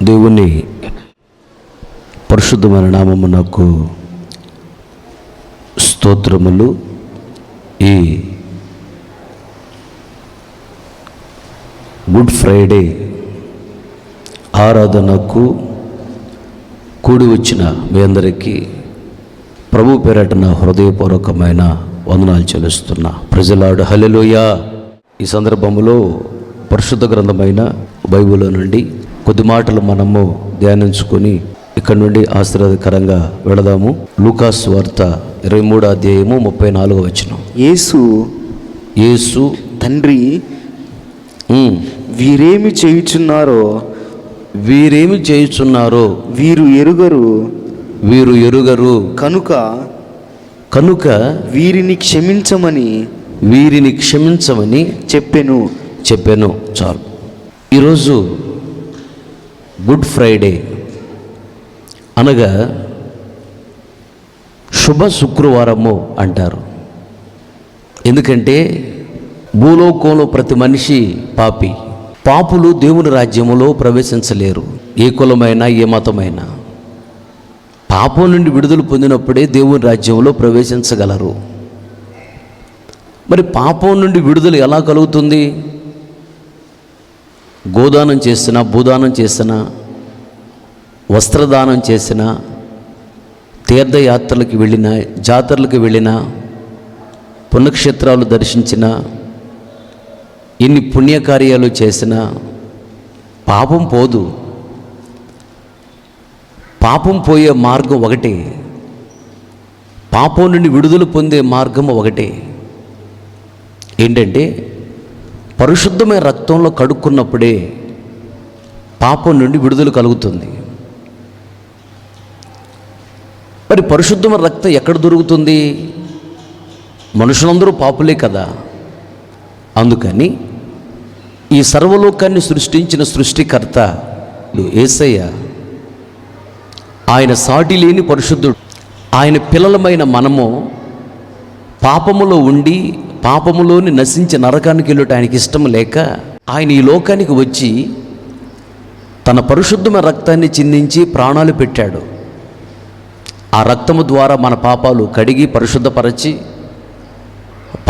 దేవుని పరిశుద్ధమైన నామమునకు స్తోత్రములు. ఈ గుడ్ ఫ్రైడే ఆరాధనకు కూడి వచ్చిన మీ అందరికీ ప్రభు పేరట నా హృదయపూర్వకమైన వందనాలు చెల్లిస్తున్నా. ప్రజలాడు హల్లెలూయా. ఈ సందర్భంలో పరిశుద్ధ గ్రంథమైన బైబిల్లో నుండి కొద్ది మాటలు మనము ధ్యానించుకొని ఇక్కడ నుండి ఆశీర్వాదకరంగా వెళదాము. లూకాస్ వార్త 23వ అధ్యాయము 34వ వచనం. యేసు తండ్రి, వీరేమి చేయుచున్నారో వీరు ఎరుగరు కనుక వీరిని క్షమించమని చెప్పెను. చాలు. ఈరోజు గుడ్ ఫ్రైడే అనగా శుభ శుక్రవారము అంటారు. ఎందుకంటే భూలోకంలో ప్రతి మనిషి పాపులు దేవుని రాజ్యములో ప్రవేశించలేరు. ఏ కులమైనా ఏ మతమైనా పాపం నుండి విడుదల పొందినప్పుడే దేవుని రాజ్యంలో ప్రవేశించగలరు. మరి పాపం నుండి విడుదల ఎలా కలుగుతుంది? గోదానం చేసినా, భూదానం చేసినా, వస్త్రదానం చేసినా, తీర్థయాత్రలకు వెళ్ళినా, జాతరలకు వెళ్ళినా, పుణ్యక్షేత్రాలు దర్శించినా, ఎన్ని పుణ్యకార్యాలు చేసినా పాపం పోదు. పాపం పోయే మార్గం ఒకటే, పాపం నుండి విడుదల పొందే మార్గం ఒకటే. ఏంటంటే పరిశుద్ధమైన రక్తంలో కడుక్కున్నప్పుడే పాపం నుండి విడుదల కలుగుతుంది. మరి పరిశుద్ధమైన రక్తం ఎక్కడ దొరుకుతుంది? మనుషులందరూ పాపులే కదా. అందుకని ఈ సర్వలోకాన్ని సృష్టించిన సృష్టికర్త యేసయ్య, ఆయన సాటి లేని పరిశుద్ధుడు. ఆయన పిల్లలమైన మనము పాపములో ఉండి పాపములోని నశించి నరకానికి వెళ్ళుట ఆయనకి ఇష్టం లేక ఆయన ఈ లోకానికి వచ్చి తన పరిశుద్ధమైన రక్తాన్ని చిందించి ప్రాణాలు పెట్టాడు. ఆ రక్తము ద్వారా మన పాపాలు కడిగి పరిశుద్ధపరచి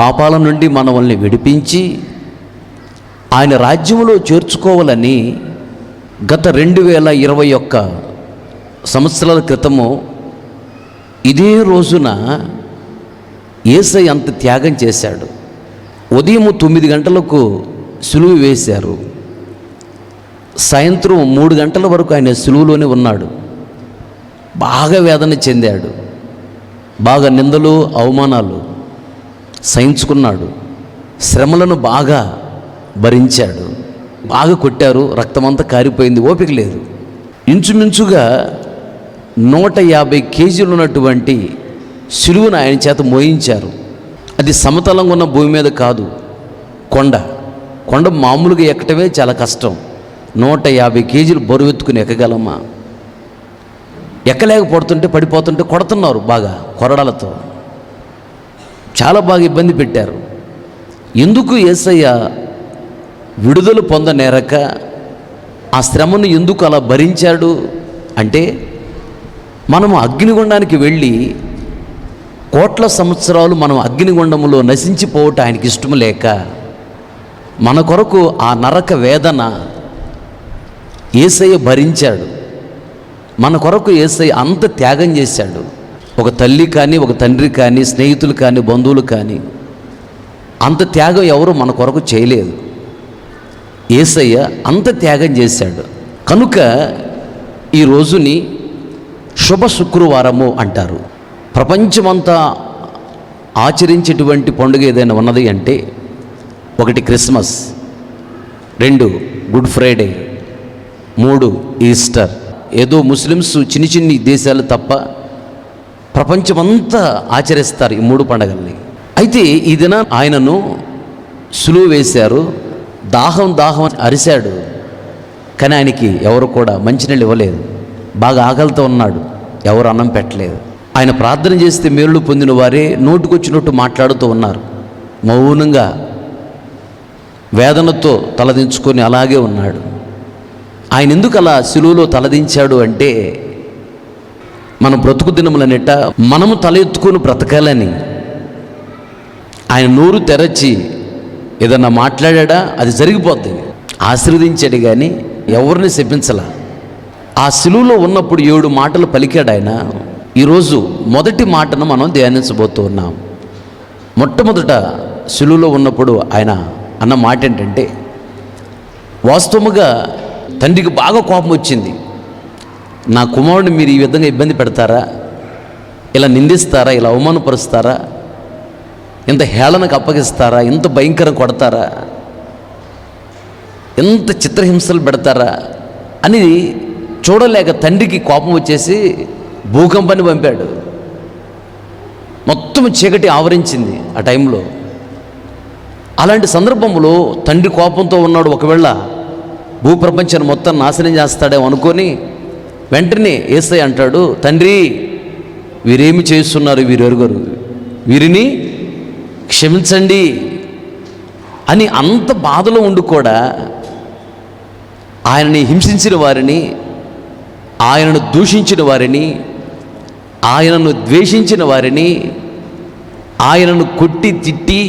పాపాల నుండి మనల్ని విడిపించి ఆయన రాజ్యంలో చేర్చుకోవాలని గత 2021 సంవత్సరాల క్రితము ఇదే రోజున యేసయ్య అంత త్యాగం చేశాడు. ఉదయం 9 గంటలకు సిలువ వేశారు. సాయంత్రం 3 గంటల వరకు ఆయన సిలువలోనే ఉన్నాడు. బాగా వేదన చెందాడు. బాగా నిందలు అవమానాలు సహించుకున్నాడు. శ్రమలను బాగా భరించాడు. బాగా కొట్టారు, రక్తమంతా కారిపోయింది, ఓపిక లేదు. ఇంచుమించుగా 150 కేజీలు ఉన్నటువంటి సిలువను ఆయన చేత మోయించారు. అది సమతలంగా ఉన్న భూమి మీద కాదు, కొండ మామూలుగా ఎక్కటమే చాలా కష్టం. 150 కేజీలు బరువెత్తుకుని ఎక్కగలమా? ఎక్కలేకపోతుంటే పడిపోతుంటే కొడుతున్నారు బాగా కొరడాలతో. చాలా బాగా ఇబ్బంది పెట్టారు. ఎందుకు యేసయ్య విడుదల పొందనేరక ఆ శ్రమను ఎందుకు అలా భరించాడు అంటే, మనము అగ్నిగుండానికి వెళ్ళి కోట్ల సంవత్సరాలు మనం అగ్నిగుండములో నశించిపోవటం ఆయనకి ఇష్టం లేక మన కొరకు ఆ నరక వేదన యేసయ్య భరించాడు. మన కొరకు యేసయ్య అంత త్యాగం చేశాడు. ఒక తల్లి కానీ, ఒక తండ్రి కానీ, స్నేహితులు కానీ, బంధువులు కానీ అంత త్యాగం ఎవరు మన కొరకు చేయలేదు. యేసయ్య అంత త్యాగం చేశాడు. కనుక ఈ రోజుని శుభ శుక్రవారము అంటారు. ప్రపంచమంతా ఆచరించేటువంటి పండుగ ఏదైనా ఉన్నది అంటే, 1 క్రిస్మస్, 2 గుడ్ ఫ్రైడే, 3 ఈస్టర్. ఏదో ముస్లిమ్స్ చిన్ని దేశాలు తప్ప ప్రపంచమంతా ఆచరిస్తారు ఈ 3 పండుగల్ని. అయితే ఈ దిన ఆయనను సులువ వేశారు. దాహం అరిశాడు. కానీ ఆయనకి ఎవరు కూడా మంచినీళ్ళు ఇవ్వలేదు. బాగా ఆకలితో ఉన్నాడు, ఎవరు అన్నం పెట్టలేదు. ఆయన ప్రార్థన చేస్తే మేలు పొందిన వారే నోటుకొచ్చినట్టు మాట్లాడుతూ ఉన్నారు. మౌనంగా వేదనతో తలదించుకొని అలాగే ఉన్నాడు. ఆయన ఎందుకు అలా సిలువలో తలదించాడు అంటే, మన బ్రతుకు దినములనేట మనము తల ఎత్తుకొని బ్రతకాలని. ఆయన నోరు తెరచి ఏదన్నా మాట్లాడా అది జరిగిపోద్ది. ఆశీర్వదించాడు కానీ ఎవరిని శపించలా. ఆ సిలువలో ఉన్నప్పుడు 7 మాటలు పలికాడు ఆయన. ఈరోజు మొదటి మాటను మనం ధ్యానించబోతూ ఉన్నాం. మొట్టమొదట సిలువలో ఉన్నప్పుడు ఆయన అన్న మాట ఏంటంటే, వాస్తవముగా తండ్రికి బాగా కోపం వచ్చింది. నా కుమారుడిని మీరు ఈ విధంగా ఇబ్బంది పెడతారా, ఇలా నిందిస్తారా, ఇలా అవమానపరుస్తారా, ఇంత హేళనకు అప్పగిస్తారా, ఇంత భయంకరం కొడతారా, ఎంత చిత్రహింసలు పెడతారా అని చూడలేక తండ్రికి కోపం వచ్చేసి భూకంపాన్ని పంపాడు. మొత్తం చీకటి ఆవరించింది ఆ టైంలో. అలాంటి సందర్భంలో తండ్రి కోపంతో ఉన్నాడు, ఒకవేళ భూప్రపంచాన్ని మొత్తం నాశనం చేస్తాడేమో అనుకొని వెంటనే యేసయ్య అంటాడు, తండ్రి వీరేమి చేస్తున్నారు, వీరు ఎరుగరు, వీరిని క్షమించండి అని. అంత బాధలో ఉండి కూడా ఆయనని హింసించిన వారిని, ఆయనను దూషించిన వారిని, ఆయనను ద్వేషించిన వారిని, ఆయనను కొట్టి తిట్టి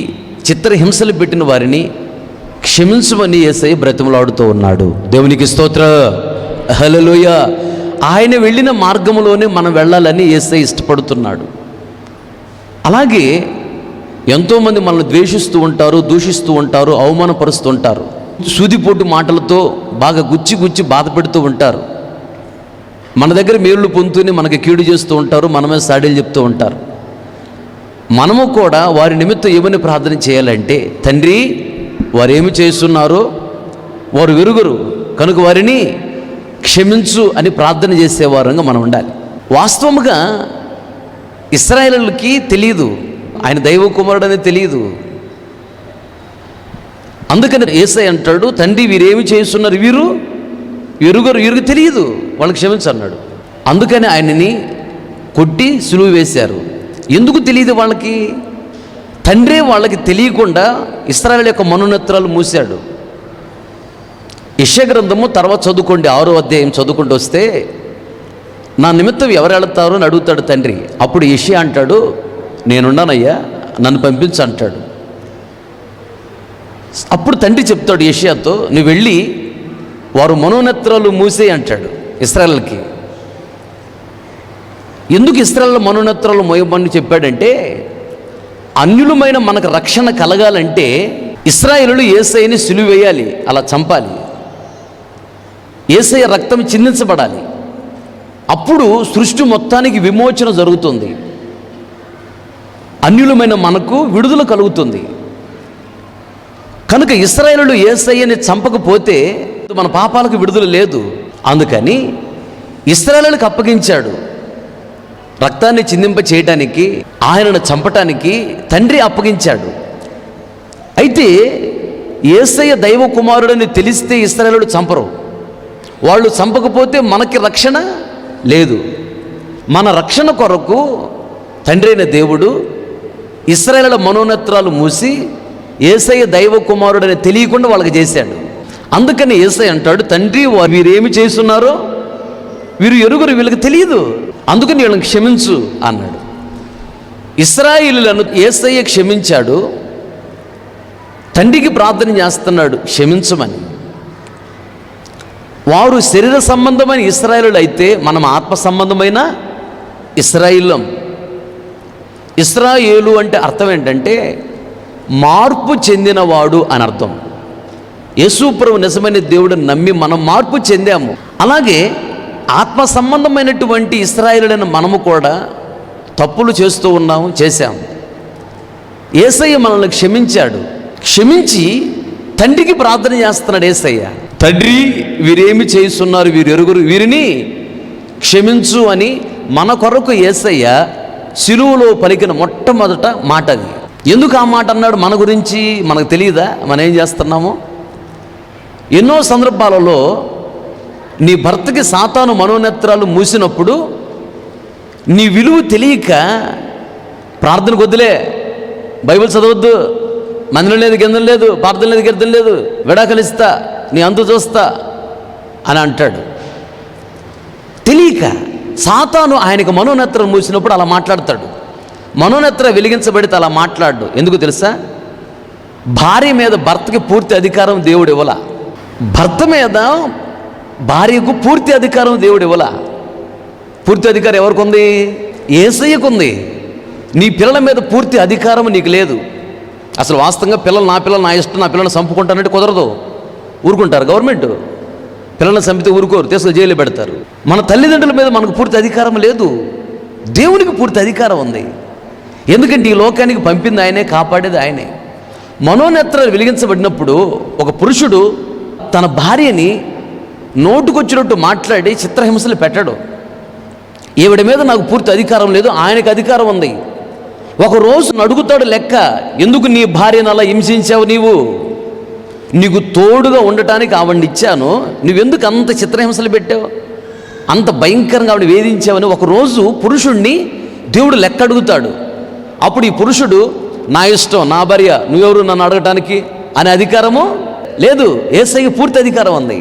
చిత్రహింసలు పెట్టిన వారిని క్షమించమని యేసయ్య బ్రతిమలాడుతూ ఉన్నాడు. దేవునికి స్తోత్ర, హల్లెలూయా. ఆయన వెళ్ళిన మార్గంలోనే మనం వెళ్ళాలని యేసయ్య ఇష్టపడుతున్నాడు. అలాగే ఎంతోమంది మనల్ని ద్వేషిస్తూ ఉంటారు, దూషిస్తూ ఉంటారు, అవమానపరుస్తూ ఉంటారు, సూదిపోటు మాటలతో బాగా గుచ్చి గుచ్చి బాధ పెడుతూ ఉంటారు. మన దగ్గర మేలు పొందుతూనే మనకి కీడు చేస్తూ ఉంటారు, మనమే సాడీలు చెప్తూ ఉంటారు. మనము కూడా వారి నిమిత్తం ఏమని ప్రార్థన చేయాలంటే, తండ్రి వారేమి చేస్తున్నారో వారు వెరుగురు కనుక వారిని క్షమించు అని ప్రార్థన చేసేవారంగా మనం ఉండాలి. వాస్తవముగా ఇశ్రాయేలుకి తెలియదు ఆయన దైవ కుమారుడు అనేది తెలియదు. అందుకని యేసయ్య అంటాడు, తండ్రి వీరేమి చేస్తున్నారు, వీరు ఎరుగరు, వీరికి తెలియదు, వాళ్ళకి క్షమించు అన్నాడు. అందుకని ఆయనని కొట్టి సిలువ వేశారు. ఎందుకు తెలియదు వాళ్ళకి? తండ్రే వాళ్ళకి తెలియకుండా ఇశ్రాయేలు యొక్క మనోనేత్రాలు మూశాడు. యెషయా గ్రంథము తర్వాత చదువుకోండి, 6వ అధ్యాయం చదువుకుంటూ వస్తే, నా నిమిత్తం ఎవరు వెళతారు అని అడుగుతాడు తండ్రి. అప్పుడు యెషయా అంటాడు, నేనున్నానయ్యా, నన్ను పంపించు అంటాడు. అప్పుడు తండ్రి చెప్తాడు యెషయాతో, నువ్వు వెళ్ళి వారు మనోనేత్రాలు మూసే అంటాడు ఇశ్రాయేలుకి. ఎందుకు ఇశ్రాయేలు మనోనేత్రాలు మోయమని చెప్పాడంటే, అన్యులమైన మనకు రక్షణ కలగాలంటే ఇశ్రాయేలులు యేసయ్యని సిలువ వేయాలి, అలా చంపాలి, యేసయ్య రక్తం చిందించబడాలి. అప్పుడు సృష్టి మొత్తానికి విమోచన జరుగుతుంది, అన్యులమైన మనకు విడుదల కలుగుతుంది. కనుక ఇశ్రాయేలులు యేసయ్యని చంపకపోతే మన పాపాలకు విడుదల లేదు. అందుకని ఇశ్రాయేలులకు అప్పగించాడు. రక్తాన్ని చిందింప చేయడానికి, ఆయనను చంపటానికి తండ్రి అప్పగించాడు. అయితే యేసయ్య దైవ కుమారుడని తెలిస్తే ఇశ్రాయేలులు చంపరు. వాళ్ళు చంపకపోతే మనకి రక్షణ లేదు. మన రక్షణ కొరకు తండ్రి అయిన దేవుడు ఇశ్రాయేలుల మనోనేత్రాలు మూసి యేసయ్య దైవ కుమారుడని తెలియకుండా వాళ్ళకి చేశాడు. అందుకని యేసయ్య అంటాడు, తండ్రి వీరేమి చేస్తున్నారో వీరు ఎరుగురు, వీళ్ళకి తెలియదు, అందుకని వీళ్ళని క్షమించు అన్నాడు. ఇశ్రాయేలులను యేసయ్య క్షమించాడు, తండ్రికి ప్రార్థన చేస్తున్నాడు క్షమించమని. వారు శరీర సంబంధమైన ఇశ్రాయేలులు అయితే మనం ఆత్మ సంబంధమైన ఇశ్రాయేలం. ఇశ్రాయేలు అంటే అర్థం ఏంటంటే మార్పు చెందినవాడు అని అర్థం. యేసు ప్రభువు నిజమైన దేవుడిని నమ్మి మనం మార్పు చెందాము. అలాగే ఆత్మ సంబంధమైనటువంటి ఇశ్రాయేలులైన మనము కూడా తప్పులు చేస్తూ ఉన్నాము, చేశాము. యేసయ్య మనల్ని క్షమించాడు. క్షమించి తండ్రికి ప్రార్థన చేస్తున్నాడు యేసయ్య, తండ్రి వీరేమి చేస్తున్నారు, వీరు ఎరుగురు, వీరిని క్షమించు అని మన కొరకు యేసయ్య సిలువలో పలికిన మొట్టమొదట మాట అది. ఎందుకు ఆ మాట అన్నాడు మన గురించి మనకు తెలియదా? మనం ఏం చేస్తున్నామో. ఎన్నో సందర్భాలలో నీ భర్తకి సాతాను మనోనేత్రాలు మూసినప్పుడు నీ విలువ తెలియక ప్రార్థనకు వద్దులే, బైబిల్ చదవద్దు, మందిరం లేదు, గిందం లేదు, ప్రార్థన లేదు, గిర్థం లేదు, విడాకులు ఇస్తా, నీ అంతు చూస్తా అని అంటాడు. తెలియక సాతాను ఆయనకు మనోనేత్రం మూసినప్పుడు అలా మాట్లాడతాడు. మనోనేత్రం వెలిగించబడితే అలా మాట్లాడు. ఎందుకు తెలుసా? భార్య మీద భర్తకి పూర్తి అధికారం దేవుడు ఇవ్వలా. భర్త మీద భార్యకు పూర్తి అధికారం దేవుడు ఇవ్వలా. పూర్తి అధికారం ఎవరికి ఉంది? యేసయ్యకు ఉంది. నీ పిల్లల మీద పూర్తి అధికారం నీకు లేదు. అసలు వాస్తవంగా నా పిల్లలు నా ఇష్టం, నా పిల్లల్ని చంపుకుంటానంటే కుదరదు. ఊరుకుంటారు గవర్నమెంట్? పిల్లల్ని చంపితే ఊరుకోరు, తీసుకు జైలు పెడతారు. మన తల్లిదండ్రుల మీద మనకు పూర్తి అధికారం లేదు. దేవునికి పూర్తి అధికారం ఉంది. ఎందుకంటే ఈ లోకానికి పంపింది ఆయనే, కాపాడేది ఆయనే. మనోనేత్రాలు వెలిగించబడినప్పుడు ఒక పురుషుడు తన భార్యని నోటుకొచ్చినట్టు మాట్లాడి చిత్రహింసలు పెట్టడు. ఈవిడ మీద నాకు పూర్తి అధికారం లేదు, ఆయనకు అధికారం ఉంది. ఒకరోజు అడుగుతాడు లెక్క, ఎందుకు నీ భార్యను అలా హింసించావు? నీకు తోడుగా ఉండటానికి ఆవిడని ఇచ్చాను, నువ్వెందుకు అంత చిత్రహింసలు పెట్టావు, అంత భయంకరంగా ఆవిడ వేధించావని ఒకరోజు పురుషుణ్ణి దేవుడు లెక్క అడుగుతాడు. అప్పుడు ఈ పురుషుడు, నా ఇష్టం, నా భార్య, నువ్వెవరు నన్ను అడగటానికి అనే అధికారము లేదు. యేసయ్యకి పూర్తి అధికారం ఉంది.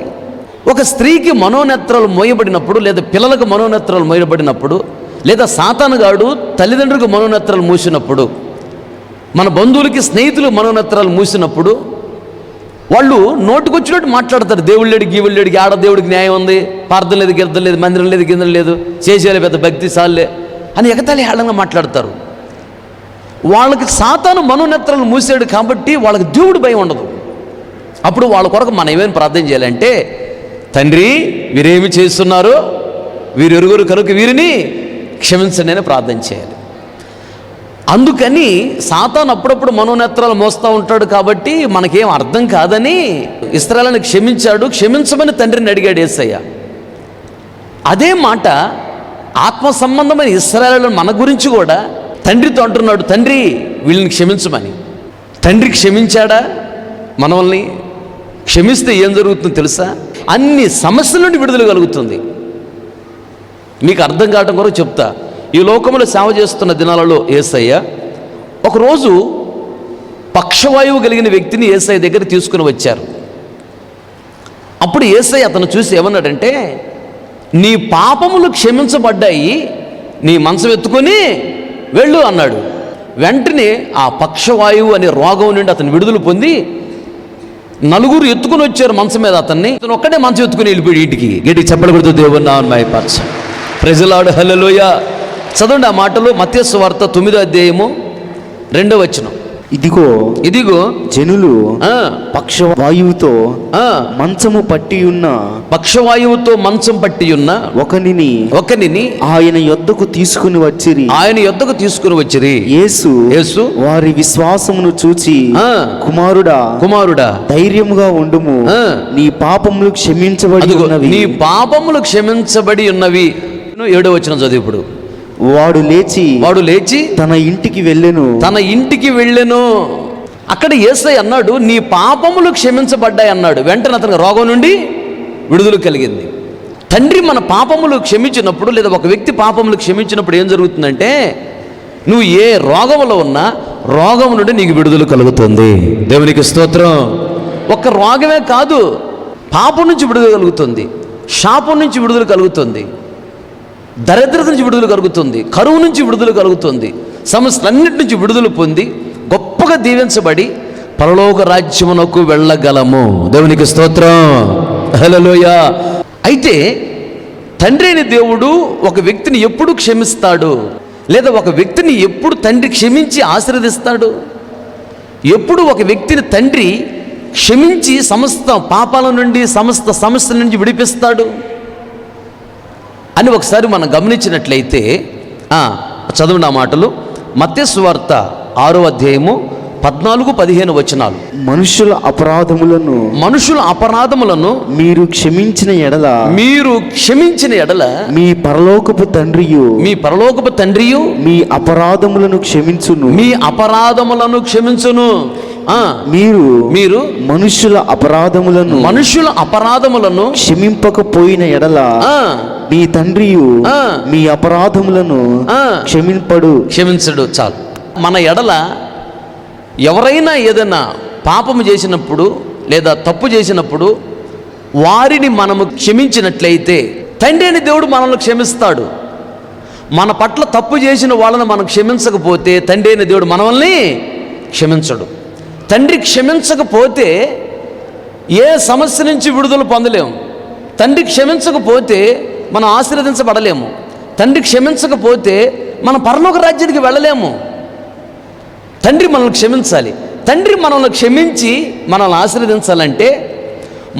ఒక స్త్రీకి మనోనేత్రాలు మోయబడినప్పుడు, లేదా పిల్లలకు మనోనేత్రాలు మోయబడినప్పుడు, లేదా సాతానుగాడు తల్లిదండ్రులకు మనోనేత్రాలు మూసినప్పుడు, మన బంధువులకి స్నేహితులు మనోనేత్రాలు మూసినప్పుడు వాళ్ళు నోటుకొచ్చినట్టు మాట్లాడతారు. దేవుళ్ళేడికి గీవుళ్ళేడికి, ఆడ దేవుడికి న్యాయం ఉంది, ప్రార్థన లేదు, గిర్థం లేదు, మందిరం లేదు, గిందం లేదు, చేసేయాలి పెద్ద భక్తి సాల్లే అని ఎగతాళి హేళనగా మాట్లాడతారు. వాళ్ళకి సాతాను మనోనేత్రాలు మూసాడు కాబట్టి వాళ్ళకి దేవుడు భయం ఉండదు. అప్పుడు వాళ్ళ కొరకు మనం ఏమేమి ప్రార్థన చేయాలంటే, తండ్రి వీరేమి చేస్తున్నారు, వీరు ఎరుగురు కనుక వీరిని క్షమించండి అని ప్రార్థన చేయాలి. అందుకని సాతాను అప్పుడప్పుడు మనోనేత్రాలు మోస్తూ ఉంటాడు కాబట్టి మనకేం అర్థం కాదని ఇశ్రాయేలుని క్షమించాడు. క్షమించమని తండ్రిని అడిగాడు యేసయ్య. అదే మాట ఆత్మ సంబంధమైన ఇశ్రాయేలు మన గురించి కూడా తండ్రితో అంటున్నాడు, తండ్రి వీళ్ళని క్షమించమని. తండ్రి క్షమించాడా మనల్ని? క్షమిస్తే ఏం జరుగుతుందో తెలుసా? అన్ని సమస్యల నుండి విడుదల కలుగుతుంది. మీకు అర్థం కావటం కొరకు చెప్తా. ఈ లోకంలో సేవ చేస్తున్న దినాలలో యేసయ్య ఒకరోజు పక్షవాయువు కలిగిన వ్యక్తిని యేసయ్య దగ్గర తీసుకుని వచ్చారు. అప్పుడు యేసయ్య అతను చూసి ఏమన్నాడంటే, నీ పాపములు క్షమించబడ్డాయి, నీ మంచం ఎత్తుకొని వెళ్ళు అన్నాడు. వెంటనే ఆ పక్షవాయువు అనే రోగం నుండి అతను విడుదల పొంది నలుగురు ఎత్తుకుని వచ్చారు మంచం మీద అతన్ని. అతను ఒక్కడే మంచం ఎత్తుకుని వెళ్ళిపోయాడు ఇంటికి. గట్టిగా చెప్పకూడదు, దేవుని నామమున మహిమపరచు. ప్రైజ్ ది లార్డ్, హల్లెలూయా. చదవండి ఆ మాటలు. మత్తయి సువార్త 9వ అధ్యాయము 2వ వచనం. ఇదిగో జనులు పక్షవాయువుతో మంచము పట్టి ఉన్న మంచం పట్టి ఉన్న ఒకనిని ఆయన యొద్దకు తీసుకుని వచ్చిరి. యేసు వారి విశ్వాసమును చూచి, కుమారుడా ధైర్యముగా ఉండుము, నీ పాపములు క్షమించబడి ఉన్నవి. 7వ వచనం చదువు ఇప్పుడు. వాడు లేచి తన ఇంటికి వెళ్ళెను. అక్కడ యేసయ్య అన్నాడు, నీ పాపములు క్షమించబడ్డాయి అన్నాడు. వెంటనే అతనికి రోగం నుండి విడుదల కలిగింది. తండ్రి మన పాపములు క్షమించినప్పుడు, లేదా ఒక వ్యక్తి పాపములు క్షమించినప్పుడు ఏం జరుగుతుందంటే, నువ్వు ఏ రోగంలో ఉన్నా రోగం నుండి నీకు విడుదల కలుగుతుంది. దేవునికి స్తోత్రం. ఒక్క రోగమే కాదు, పాపం నుంచి విడుదల కలుగుతుంది, శాపం నుంచి విడుదల కలుగుతుంది, దరిద్రత నుంచి విడుదల కలుగుతుంది, కరువు నుంచి విడుదల కలుగుతుంది. సమస్యలన్నిటి నుంచి విడుదల పొంది గొప్పగా దీవించబడి పరలోక రాజ్యమునకు వెళ్ళగలము. దేవునికి స్తోత్రం, హల్లెలూయా. అయితే తండ్రి అయిన దేవుడు ఒక వ్యక్తిని ఎప్పుడు క్షమిస్తాడు, లేదా ఒక వ్యక్తిని ఎప్పుడు తండ్రి క్షమించి ఆశీర్వదిస్తాడు? ఎప్పుడు ఒక వ్యక్తిని తండ్రి క్షమించి సమస్త పాపాల నుండి, సమస్త సమస్యల నుంచి విడిపిస్తాడు అని ఒకసారి మనం గమనించినట్లయితే చదవండి ఆ మాటలు. మత్తయి సువార్త 6వ అధ్యాయము 14-15 వచనాలు. మనుషుల అపరాధములను మీరు క్షమించిన ఎడల మీ పరలోకపు తండ్రియు మీ అపరాధములను క్షమించును. మీరు మనుషుల అపరాధములను క్షమింపకపోయిన ఎడల మీ తండ్రియు మీ అపరాధములను క్షమించడు. చాలు. మన ఎడల ఎవరైనా ఏదైనా పాపము చేసినప్పుడు లేదా తప్పు చేసినప్పుడు వారిని మనము క్షమించినట్లయితే తండ్రి అయిన దేవుడు మనల్ని క్షమిస్తాడు. మన పట్ల తప్పు చేసిన వాళ్ళని మనం క్షమించకపోతే తండ్రి అయిన దేవుడు మనల్ని క్షమించడు. తండ్రి క్షమించకపోతే ఏ సమస్య నుంచి విడుదల పొందలేము. తండ్రి క్షమించకపోతే మనం ఆశీర్వదించబడలేము. తండ్రి క్షమించకపోతే మనం పరలోక రాజ్యానికి వెళ్ళలేము. తండ్రి మనల్ని క్షమించాలి. తండ్రి మనల్ని క్షమించి మనల్ని ఆశీర్వదించాలంటే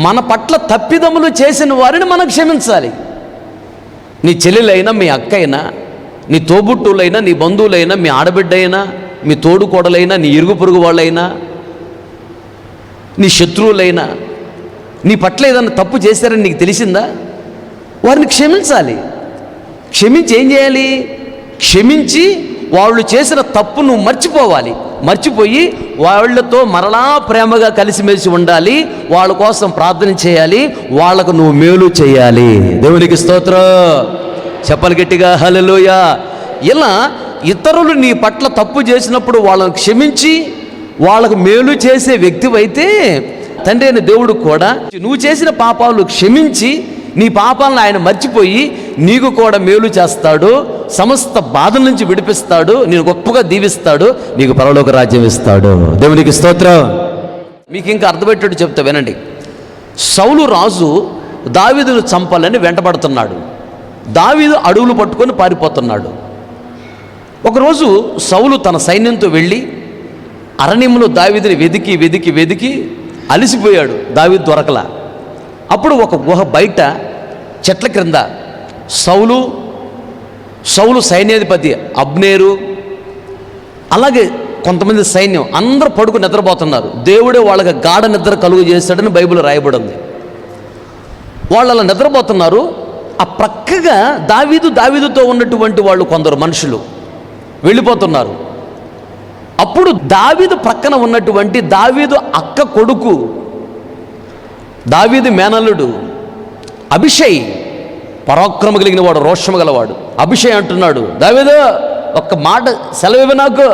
మన పట్ల తప్పిదములు చేసిన వారిని మనం క్షమించాలి. నీ చెల్లెలైనా, మీ అక్క అయినా, నీ తోబుట్టువులైనా, నీ బంధువులైనా, మీ ఆడబిడ్డ అయినా, మీ తోడుకోడలైనా, నీ ఇరుగు పొరుగు వాళ్ళైనా, నీ శత్రువులైనా నీ పట్ల ఏదైనా తప్పు చేశారని నీకు తెలిసిందా, వారిని క్షమించాలి. క్షమించి ఏం చేయాలి? క్షమించి వాళ్ళు చేసిన తప్పు నువ్వు మర్చిపోవాలి. మర్చిపోయి వాళ్ళతో మరలా ప్రేమగా కలిసిమెలిసి ఉండాలి. వాళ్ళ కోసం ప్రార్థన చేయాలి. వాళ్ళకు నువ్వు మేలు చేయాలి. దేవునికి స్తోత్రం. చెప్పలు గట్టిగా హల్లెలూయా. ఇలా ఇతరులు నీ పట్ల తప్పు చేసినప్పుడు వాళ్ళని క్షమించి వాళ్ళకు మేలు చేసే వ్యక్తివైతే తండ్రి అయిన దేవుడు కూడా నువ్వు చేసిన పాపాలు క్షమించి నీ పాపాలను ఆయన మర్చిపోయి నీకు కూడా మేలు చేస్తాడు. సమస్త బాధల నుంచి విడిపిస్తాడు. నేను గొప్పగా దీవిస్తాడు. నీకు పరలోక రాజ్యం ఇస్తాడు. దేవునికి స్తోత్రం. మీకు ఇంకా అర్థమయ్యేటట్టు చెప్తా వినండి. సౌలు రాజు దావీదును చంపాలని వెంటబడుతున్నాడు. దావీదు అడవులు పట్టుకొని పారిపోతున్నాడు. ఒకరోజు సౌలు తన సైన్యంతో వెళ్ళి అరణ్యంలో దావీదుని వెదికి వెదికి వెదికి అలిసిపోయాడు. దావీదు దొరకలా. అప్పుడు ఒక గుహ బయట చెట్ల క్రింద సౌలు సైన్యాధిపతి అబ్నేరు, అలాగే కొంతమంది సైన్యం అందరూ పడుకు నిద్రపోతున్నారు. దేవుడే వాళ్ళకి గాఢ నిద్ర కలుగు చేశాడని బైబిల్ రాయబడి ఉంది. వాళ్ళు అలా నిద్రపోతున్నారు. ఆ ప్రక్కగా దావీదుతో ఉన్నటువంటి వాళ్ళు కొందరు మనుషులు వెళ్ళిపోతున్నారు. అప్పుడు దావీదు ప్రక్కన ఉన్నటువంటి దావీదు అక్క కొడుకు, దావీదు మేనల్లుడు అభిషై, పరాక్రమ కలిగిన వాడు, రోషము గలవాడు. అభిషై అంటున్నాడు, దావీదు ఒక్క మాట సెలవు నాకు.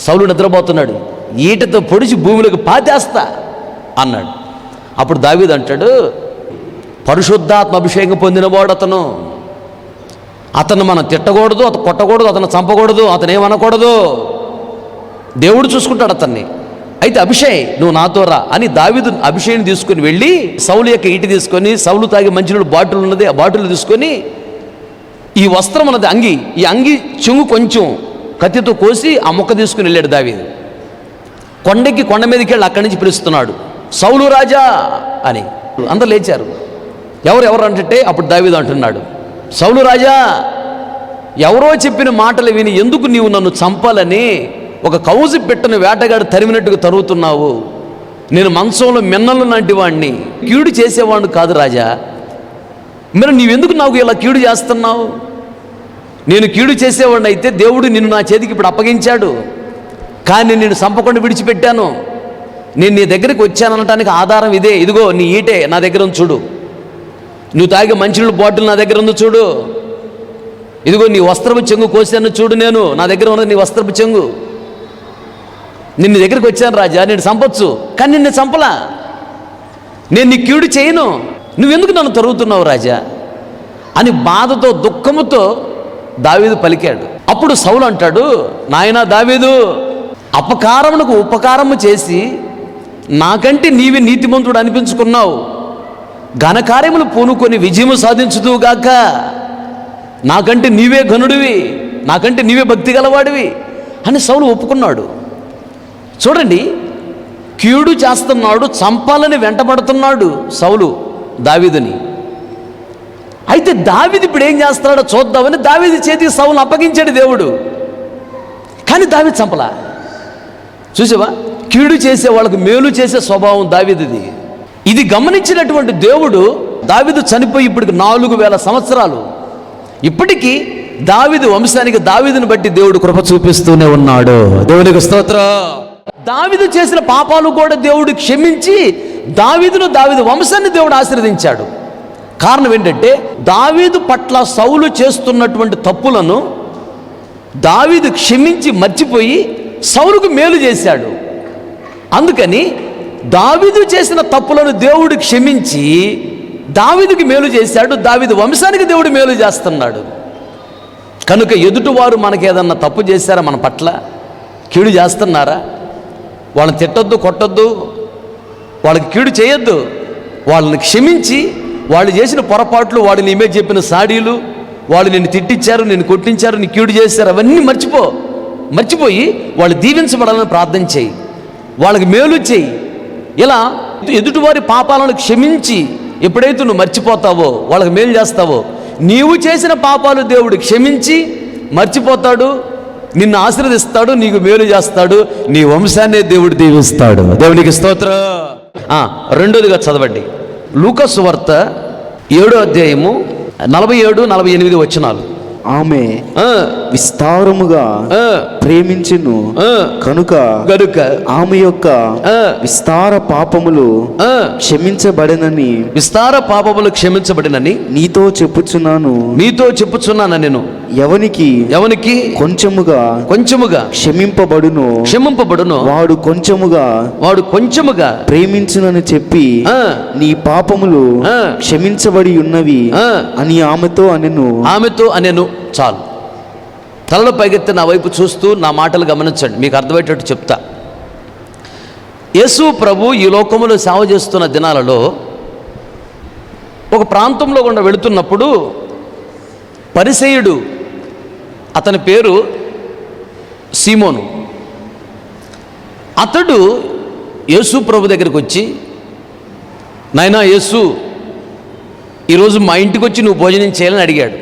సౌలు నిద్రపోతున్నాడు. ఈటతో పొడిచి భూమిలోకి పాతేస్తా అన్నాడు. అప్పుడు దావీదు అంటాడు, పరిశుద్ధాత్మ అభిషేకం పొందినవాడు అతను మనం తిట్టకూడదు, అతను కొట్టకూడదు, అతను చంపకూడదు, అతను ఏమనకూడదు. దేవుడు చూసుకుంటాడు అతన్ని. అయితే అభిషేక్ నువ్వు నాతో రా అని దావీదు అభిషేక్ని తీసుకుని వెళ్ళి సౌలు యొక్క ఈటి తీసుకొని, సౌలు తాగి మంచినీళ్ళు బాటిల్ ఉన్నది, ఆ బాటిల్ తీసుకొని ఈ వస్త్రం ఉన్నది అంగి, ఈ అంగి చెంగు కొంచెం కత్తితో కోసి ఆ ముక్క తీసుకుని వెళ్ళాడు దావీదు. కొండ మీదకి వెళ్ళి అక్కడి నుంచి పిలుస్తున్నాడు, సౌలు రాజా అని. అందరు లేచారు. ఎవరు అంటే అప్పుడు దావీదు అంటున్నాడు, సౌలు రాజా, ఎవరో చెప్పిన మాటలు విని ఎందుకు నీవు నన్ను చంపాలని ఒక కౌజు పెట్టను వేటగాడు తరిమినట్టుగా తరుగుతున్నావు. నేను మంచంలో మిన్నలు లాంటి వాడిని, కీడు చేసేవాడిని కాదు రాజా. మరి నీవెందుకు నాకు ఇలా కీడు చేస్తున్నావు? నేను కీడు చేసేవాడిని అయితే దేవుడు నిన్ను నా చేతికి ఇప్పుడు అప్పగించాడు. కానీ నేను చంపకుండా విడిచిపెట్టాను. నేను నీ దగ్గరికి వచ్చాననటానికి ఆధారం ఇదే. ఇదిగో నీ ఈటే నా దగ్గర ఉంది చూడు. నువ్వు తాగే మంచినీళ్ళ బాటిల్ నా దగ్గర ఉంది చూడు. ఇదిగో నీ వస్త్రపు చెంగు కోసాను చూడు. నేను నా దగ్గర ఉన్నది నీ వస్త్రపు చెంగు. నిన్ను దగ్గరికి వచ్చాను రాజా, నేను చంపొచ్చు, కానీ నిన్ను చంపలా. నేను నీ కీడు చేయను, నువ్వెందుకు నన్ను తరుగుతున్నావు రాజా అని బాధతో దుఃఖముతో దావీదు పలికాడు. అప్పుడు సౌలు అంటాడు, నాయనా దావీదు, అపకారమునకు ఉపకారము చేసి నాకంటే నీవే నీతిమంతుడు అనిపించుకున్నావు. ఘనకార్యములు పూనుకొని విజయము సాధించుదువుగాక. నాకంటే నీవే ఘనుడివి, నాకంటే నీవే భక్తి గలవాడివి అని సౌలు ఒప్పుకున్నాడు. చూడండి, కీడు చేస్తున్నాడు, చంపాలని వెంటబడుతున్నాడు సౌలు దావీదుని. అయితే దావీదు ఇప్పుడు ఏం చేస్తున్నాడో చూద్దామని దావీదు చేతికి సౌలు అప్పగించాడు దేవుడు. కానీ దావీదు చంపలా. చూసావా, కీడు చేసే వాళ్ళకు మేలు చేసే స్వభావం దావీదుది. ఇది గమనించినటువంటి దేవుడు దావీదు చనిపోయి ఇప్పటికి 4000 సంవత్సరాలు, ఇప్పటికీ దావీదు వంశానికి దావీదుని బట్టి దేవుడు కృప చూపిస్తూనే ఉన్నాడు. దేవునికి స్తోత్రం. దావీదు చేసిన పాపాలు కూడా దేవుడు క్షమించి దావీదు వంశాన్ని దేవుడు ఆశీర్వదించాడు. కారణం ఏంటంటే దావీదు పట్ల సౌలు చేస్తున్నటువంటి తప్పులను దావీదు క్షమించి మర్చిపోయి సౌలుకు మేలు చేశాడు. అందుకని దావీదు చేసిన తప్పులను దేవుడు క్షమించి దావీదుకి మేలు చేశాడు. దావీదు వంశానికి దేవుడు మేలు చేస్తున్నాడు. కనుక ఎదుటివారు మనకి ఏదన్నా తప్పు చేశారా, మన పట్ల కీడు చేస్తున్నారా, వాళ్ళని తిట్టొద్దు, కొట్టొద్దు, వాళ్ళకి కీడు చేయొద్దు. వాళ్ళని క్షమించి వాళ్ళు చేసిన పొరపాట్లు, వాడు నీ మీద చెప్పిన సాడీలు, వాళ్ళు నిన్ను తిట్టించారు, నిన్ను కొట్టించారు, నీ కీడు చేశారు, అవన్నీ మర్చిపోయి వాళ్ళు దీవించబడాలని ప్రార్థన చేయి, వాళ్ళకి మేలు చేయి. ఇలా ఎదుటివారి పాపాలను క్షమించి ఎప్పుడైతే నువ్వు మర్చిపోతావో, వాళ్ళకి మేలు చేస్తావో, నీవు చేసిన పాపాలు దేవుడు క్షమించి మర్చిపోతాడు, నిన్ను ఆశీర్వదిస్తాడు, నీకు మేలు చేస్తాడు, నీ వంశాన్నే దేవుడు దీవిస్తాడు. దేవునికి స్తోత్రం. రెండోదిగా చదవండి, లూకా సువార్త 7వ అధ్యాయము 47-48 వచనాలు. ఆమె విస్తారముగా ప్రేమించును కనుక ఆమె యొక్క విస్తార పాపములు క్షమించబడినని నీతో చెప్పుచున్నాను నేను. ఎవనికి కొంచెముగా క్షమింపబడును వాడు కొంచెముగా ప్రేమించునని చెప్పి నీ పాపములు క్షమించబడి ఉన్నవి అని ఆమెతో అనెను. చాలు. తలలో పైకెత్తి నా వైపు చూస్తూ నా మాటలు గమనించండి, మీకు అర్థమయ్యేటట్టు చెప్తా. యేసు ప్రభు ఈ లోకములో సేవ చేస్తున్న దినాలలో ఒక ప్రాంతంలో గుండా వెళుతున్నప్పుడు పరిసయ్యుడు, అతని పేరు సీమోను, అతడు యేసు ప్రభు దగ్గరికి వచ్చి, నాయనా యేసు, ఈరోజు మా ఇంటికి వచ్చి నువ్వు భోజనం చేయాలని అడిగాడు.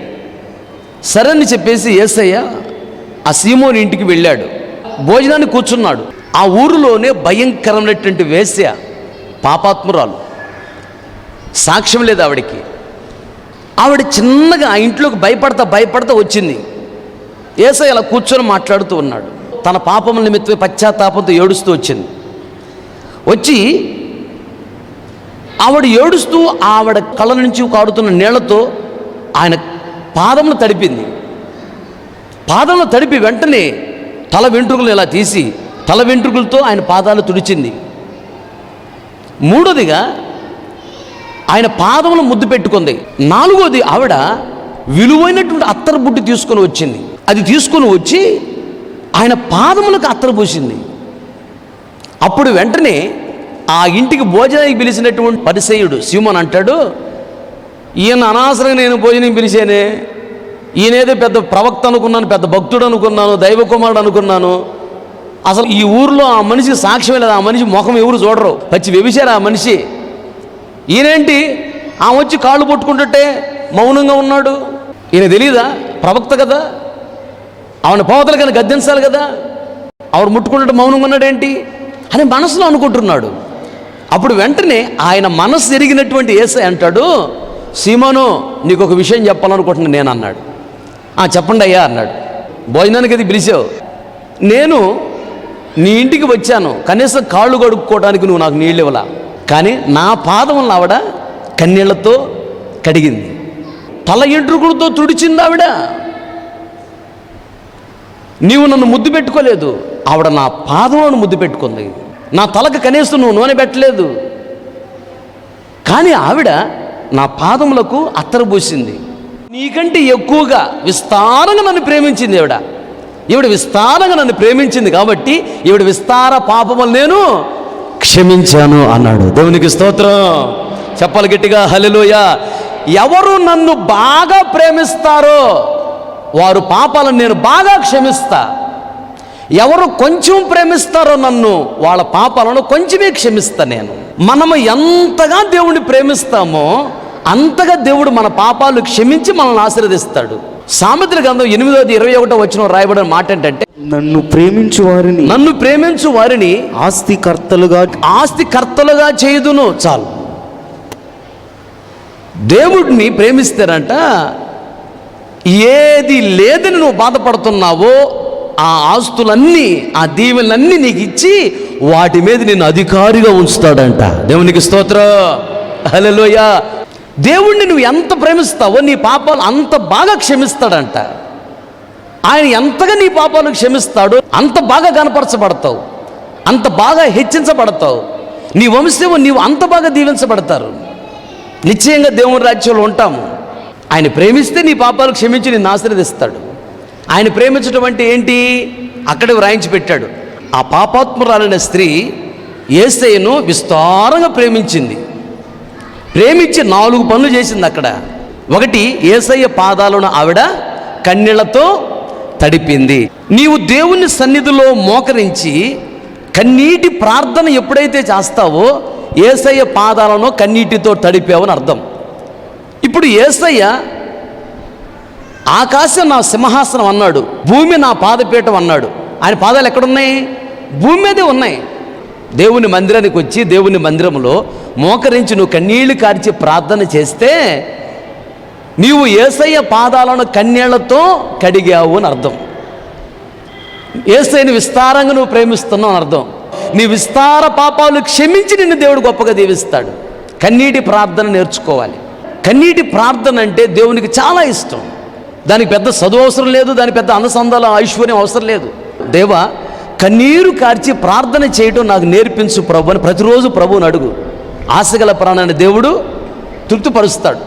సరే అని చెప్పేసి యేసయ్య ఆ సీమోని ఇంటికి వెళ్ళాడు. భోజనానికి కూర్చున్నాడు. ఆ ఊరిలోనే భయంకరమైనటువంటి వేశ్య, పాపాత్మురాలు, సాక్ష్యం లేదు ఆవిడికి. ఆవిడ చిన్నగా ఆ ఇంట్లోకి భయపడతా వచ్చింది. యేసయ్య అలా కూర్చొని మాట్లాడుతూ ఉన్నాడు. తన పాపముల నిమిత్తమే పశ్చాత్తాపంతో ఏడుస్తూ వచ్చింది. వచ్చి ఆవిడ ఏడుస్తూ ఆవిడ కళ్ళ నుంచి కారుతున్న నీళ్లతో ఆయన పాదములు తడిపింది. పాదములు తడిపి వెంటనే తల వెంట్రుకలు ఇలా తీసి తల వెంట్రుకలతో ఆయన పాదాలు తుడిచింది. మూడోదిగా ఆయన పాదములు ముద్దు పెట్టుకుంది. నాలుగోది, ఆవిడ విలువైనటువంటి అత్తరు బుడ్డి తీసుకొని వచ్చింది. అది తీసుకొని వచ్చి ఆయన పాదములకు అత్తరు పూసింది. అప్పుడు వెంటనే ఆ ఇంటికి భోజనానికి పిలిచినటువంటి పరిసయ్యుడు సీమోన్ అంటాడు, ఈయన అనవసరంగా నేను భోజనం పిలిచానే, ఈయనేదో పెద్ద ప్రవక్త అనుకున్నాను, పెద్ద భక్తుడు అనుకున్నాను, దైవ కుమారుడు అనుకున్నాను. అసలు ఈ ఊరిలో ఆ మనిషికి సాక్ష్యమే లేదు, ఆ మనిషి ముఖం ఎవరు చూడరు, పచ్చి వ్యభిచారు ఆ మనిషి. ఈయనేంటి ఆమె వచ్చి కాళ్ళు పట్టుకుంటుంటే మౌనంగా ఉన్నాడు, ఈయన తెలియదా ప్రవక్త కదా, ఆమెను పోవతలు కానీ గద్దించాలి కదా, ఆవిడ ముట్టుకుంటుంటే మౌనంగా ఉన్నాడేంటి అని మనసులో అనుకుంటున్నాడు. అప్పుడు వెంటనే ఆయన మనసు ఎరిగినటువంటి యేసయ్య అంటాడు, సీమోను, నీకు ఒక విషయం చెప్పాలనుకుంటున్నాను నేను అన్నాడు. చెప్పండి అయ్యా అన్నాడు. భోజనానికి అది పిలిచావు, నేను నీ ఇంటికి వచ్చాను, కనీసం కాళ్ళు కడుక్కోవడానికి నువ్వు నాకు నీళ్ళు ఇవ్వలా, కానీ నా పాదములను ఆవిడ కన్నీళ్లతో కడిగింది, తల ఎంట్రుకులతో తుడిచింది ఆవిడ. నీవు నన్ను ముద్దు పెట్టుకోలేదు, ఆవిడ నా పాదములను ముద్దు పెట్టుకుంది. నా తలకు కనీసం నువ్వు నూనె పెట్టలేదు, కానీ ఆవిడ నా పాదములకు అత్తరు పూసింది. నీకంటే ఎక్కువగా విస్తారంగా నన్ను ప్రేమించింది ఈవిడ విస్తారంగా నన్ను ప్రేమించింది కాబట్టి ఈవిడ విస్తార పాపములు నేను క్షమించాను అన్నాడు. దేవునికి స్తోత్రం. చెప్పాలి గట్టిగా హల్లెలూయా. ఎవరు నన్ను బాగా ప్రేమిస్తారో వారు పాపాలను నేను బాగా క్షమిస్తా. ఎవరు కొంచెం ప్రేమిస్తారో నన్ను, వాళ్ళ పాపాలను కొంచెమే క్షమిస్తా నేను. మనము ఎంతగా దేవుణ్ణి ప్రేమిస్తామో అంతగా దేవుడు మన పాపాలు క్షమించి మనల్ని ఆశీర్వదిస్తాడు. సామెతల గ్రంథం 8:21 వచనం రాయబడిన మాట ఏంటంటే, నన్ను ప్రేమించు వారిని ఆస్తికర్తలుగా చేయుదును. చాలు. దేవుడిని ప్రేమిస్తారంట, ఏది లేదని నువ్వు బాధపడుతున్నావో ఆ ఆస్తులన్నీ, ఆ దీవెనలన్నీ నీకు ఇచ్చి వాటి మీద నేను అధికారిగా ఉంచుతాడంట. దేవునికి స్తోత్రం. హల్లెలూయా. దేవుణ్ణి నువ్వు ఎంత ప్రేమిస్తావో నీ పాపాలు అంత బాగా క్షమిస్తాడంట. ఆయన ఎంతగా నీ పాపాలు క్షమిస్తాడో అంత బాగా కనపరచబడతావు, అంత బాగా హెచ్చించబడతావు. నీ వంశము నీవు అంత బాగా దీవించబడతారు. నిశ్చయంగా దేవుని రాజ్యంలో ఉంటాము. ఆయన ప్రేమిస్తే నీ పాపాలు క్షమించి నిన్ను ఆశీర్వదిస్తాడు. ఆయన ప్రేమించడం అంటే ఏంటి? అక్కడే వ్రాయించి పెట్టాడు. ఆ పాపాత్మురాలైన స్త్రీ యేసయ్యను విస్తారంగా ప్రేమించింది. ప్రేమించి 4 పనులు చేసింది అక్కడ. ఒకటి, యేసయ్య పాదాలను ఆవిడ కన్నీళ్లతో తడిపింది. నీవు దేవుని సన్నిధిలో మోకరించి కన్నీటి ప్రార్థన ఎప్పుడైతే చేస్తావో యేసయ్య పాదాలను కన్నీటితో తడిపావని అర్థం. ఇప్పుడు యేసయ్య ఆకాశం నా సింహాసనం అన్నాడు, భూమి నా పాదపీఠం అన్నాడు. ఆయన పాదాలు ఎక్కడున్నాయి? భూమి మీదే ఉన్నాయి. దేవుని మందిరానికి వచ్చి దేవుని మందిరంలో మోకరించి నువ్వు కన్నీళ్లు కార్చి ప్రార్థన చేస్తే నీవు యేసయ్య పాదాలను కన్నీళ్లతో కడిగావు అని అర్థం. యేసయ్యని విస్తారంగా నువ్వు ప్రేమిస్తున్నావు అని అర్థం. నీ విస్తార పాపాలు క్షమించి నిన్ను దేవుడు గొప్పగా దీవిస్తాడు. కన్నీటి ప్రార్థన నేర్చుకోవాలి. కన్నీటి ప్రార్థన అంటే దేవునికి చాలా ఇష్టం. దానికి పెద్ద చదువు అవసరం లేదు, దానికి పెద్ద అనుసంధానం ఐశ్వర్యం అవసరం లేదు. దేవా, కన్నీరు కార్చి ప్రార్థన చేయడం నాకు నేర్పించు ప్రభు అని ప్రతిరోజు ప్రభువుని అడుగు. ఆశగల ప్రాణాన్ని దేవుడు తృప్తిపరుస్తాడు.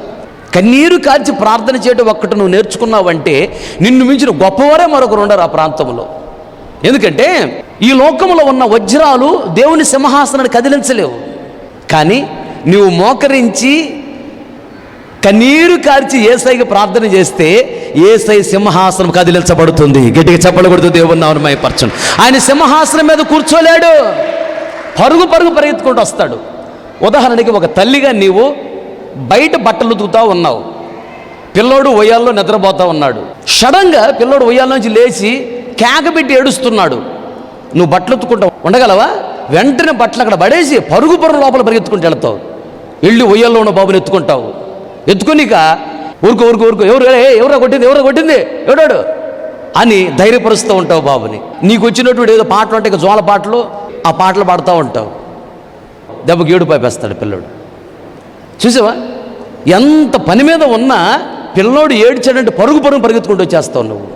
కన్నీరు కార్చి ప్రార్థన చేయడం ఒక్కటి నువ్వు నేర్చుకున్నావంటే నిన్ను మించిన గొప్పవారే మరొకరు ఉండరు ఆ ప్రాంతంలో. ఎందుకంటే ఈ లోకంలో ఉన్న వజ్రాలు దేవుని సింహాసనాన్ని కదిలించలేవు. కానీ నువ్వు మోకరించి కన్నీరు కార్చి యేసయ్యకి ప్రార్థన చేస్తే యేసయ్య సింహాసనం కదిలించబడుతుంది. గట్టిగా చెప్పకూడదు, దేవుని నామమున మహిమపరచును. ఆయన సింహాసనం మీద కూర్చోలేడు, పరుగు పరిగెత్తుకుంటూ వస్తాడు. ఉదాహరణకి ఒక తల్లిగా నీవు బయట బట్టలు ఉతుకుతా ఉన్నావు, పిల్లోడు ఉయ్యాల్లో నిద్రపోతా ఉన్నాడు. సడన్గా పిల్లోడు ఉయ్యాల నుంచి లేచి కేక పెట్టి ఏడుస్తున్నాడు. నువ్వు బట్టలు ఉతుక్కుంటా ఉండగలవా? వెంటనే బట్టలు అక్కడ పడేసి పరుగు లోపల పరిగెత్తుకుంటూ వెళ్తావు. వెళ్ళి ఉయ్యాల్లో ఉన్న బాబుని ఎత్తుకుంటావు. ఎత్తుకునిక ఊరుకో ఎవరో కొట్టింది ఎవడాడు అని ధైర్యపరుస్తూ ఉంటావు బాబుని. నీకు వచ్చినటువంటి ఏదో పాటలు ఉంటాయి, జోల పాటలు, ఆ పాటలు పాడుతూ ఉంటావు. దెబ్బకి ఏడు పాపేస్తాడు పిల్లోడు. చూసావా? ఎంత పని మీద ఉన్నా పిల్లోడు ఏడ్చాడంటే పరుగు పరిగెత్తుకుంటూ వచ్చేస్తావు నువ్వు.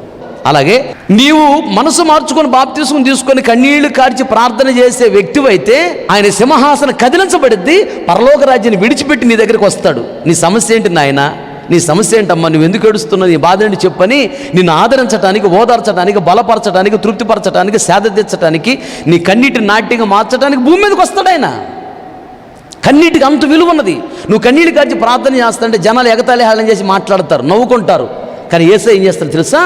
అలాగే నీవు మనసు మార్చుకొని బాప్తిస్మం తీసుకొని కన్నీళ్లు కార్చి ప్రార్థన చేసే వ్యక్తివైతే ఆయన సింహాసనం కదిలించబడిద్ది. పరలోక రాజ్యాన్ని విడిచిపెట్టి నీ దగ్గరికి వస్తాడు. నీ సమస్య ఏంటి నాయన? నీ సమస్య ఏంటమ్మా? నువ్వు ఎందుకు ఏడుస్తున్నావు? నీ బాధ ఏంటి చెప్పని నిన్ను ఆదరించడానికి, ఓదార్చడానికి, బలపరచడానికి, తృప్తిపరచడానికి, సేద తీర్చడానికి, నీ కన్నీటి నాట్యంగా మార్చడానికి భూమి మీదకి వస్తాడు ఆయన. కన్నీటికి అంత విలువ ఉన్నది. నువ్వు కన్నీటి కార్చి ప్రార్థన చేస్తాంటే జనాలు ఎగతాళి హేళన చేసి మాట్లాడతారు, నవ్వుకుంటారు. కానీ యేసయ్య ఏం చేస్తాడు తెలుసా?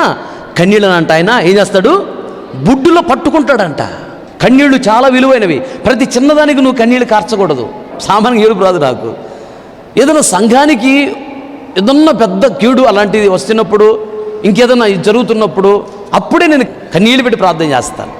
కన్నీళ్ళని అంట ఆయన ఏం చేస్తాడు? బుడ్డులో పట్టుకుంటాడంట. కన్నీళ్లు చాలా విలువైనవి. ప్రతి చిన్నదానికి నువ్వు కన్నీళ్ళు కార్చకూడదు. సామాన్యంగా ఏడుపు రాదు నాకు. ఏదైనా సంఘానికి ఏదన్నా పెద్ద కీడు అలాంటిది వస్తున్నప్పుడు, ఇంకేదన్నా జరుగుతున్నప్పుడు అప్పుడే నేను కన్నీళ్ళు పెట్టి ప్రార్థన చేస్తాను.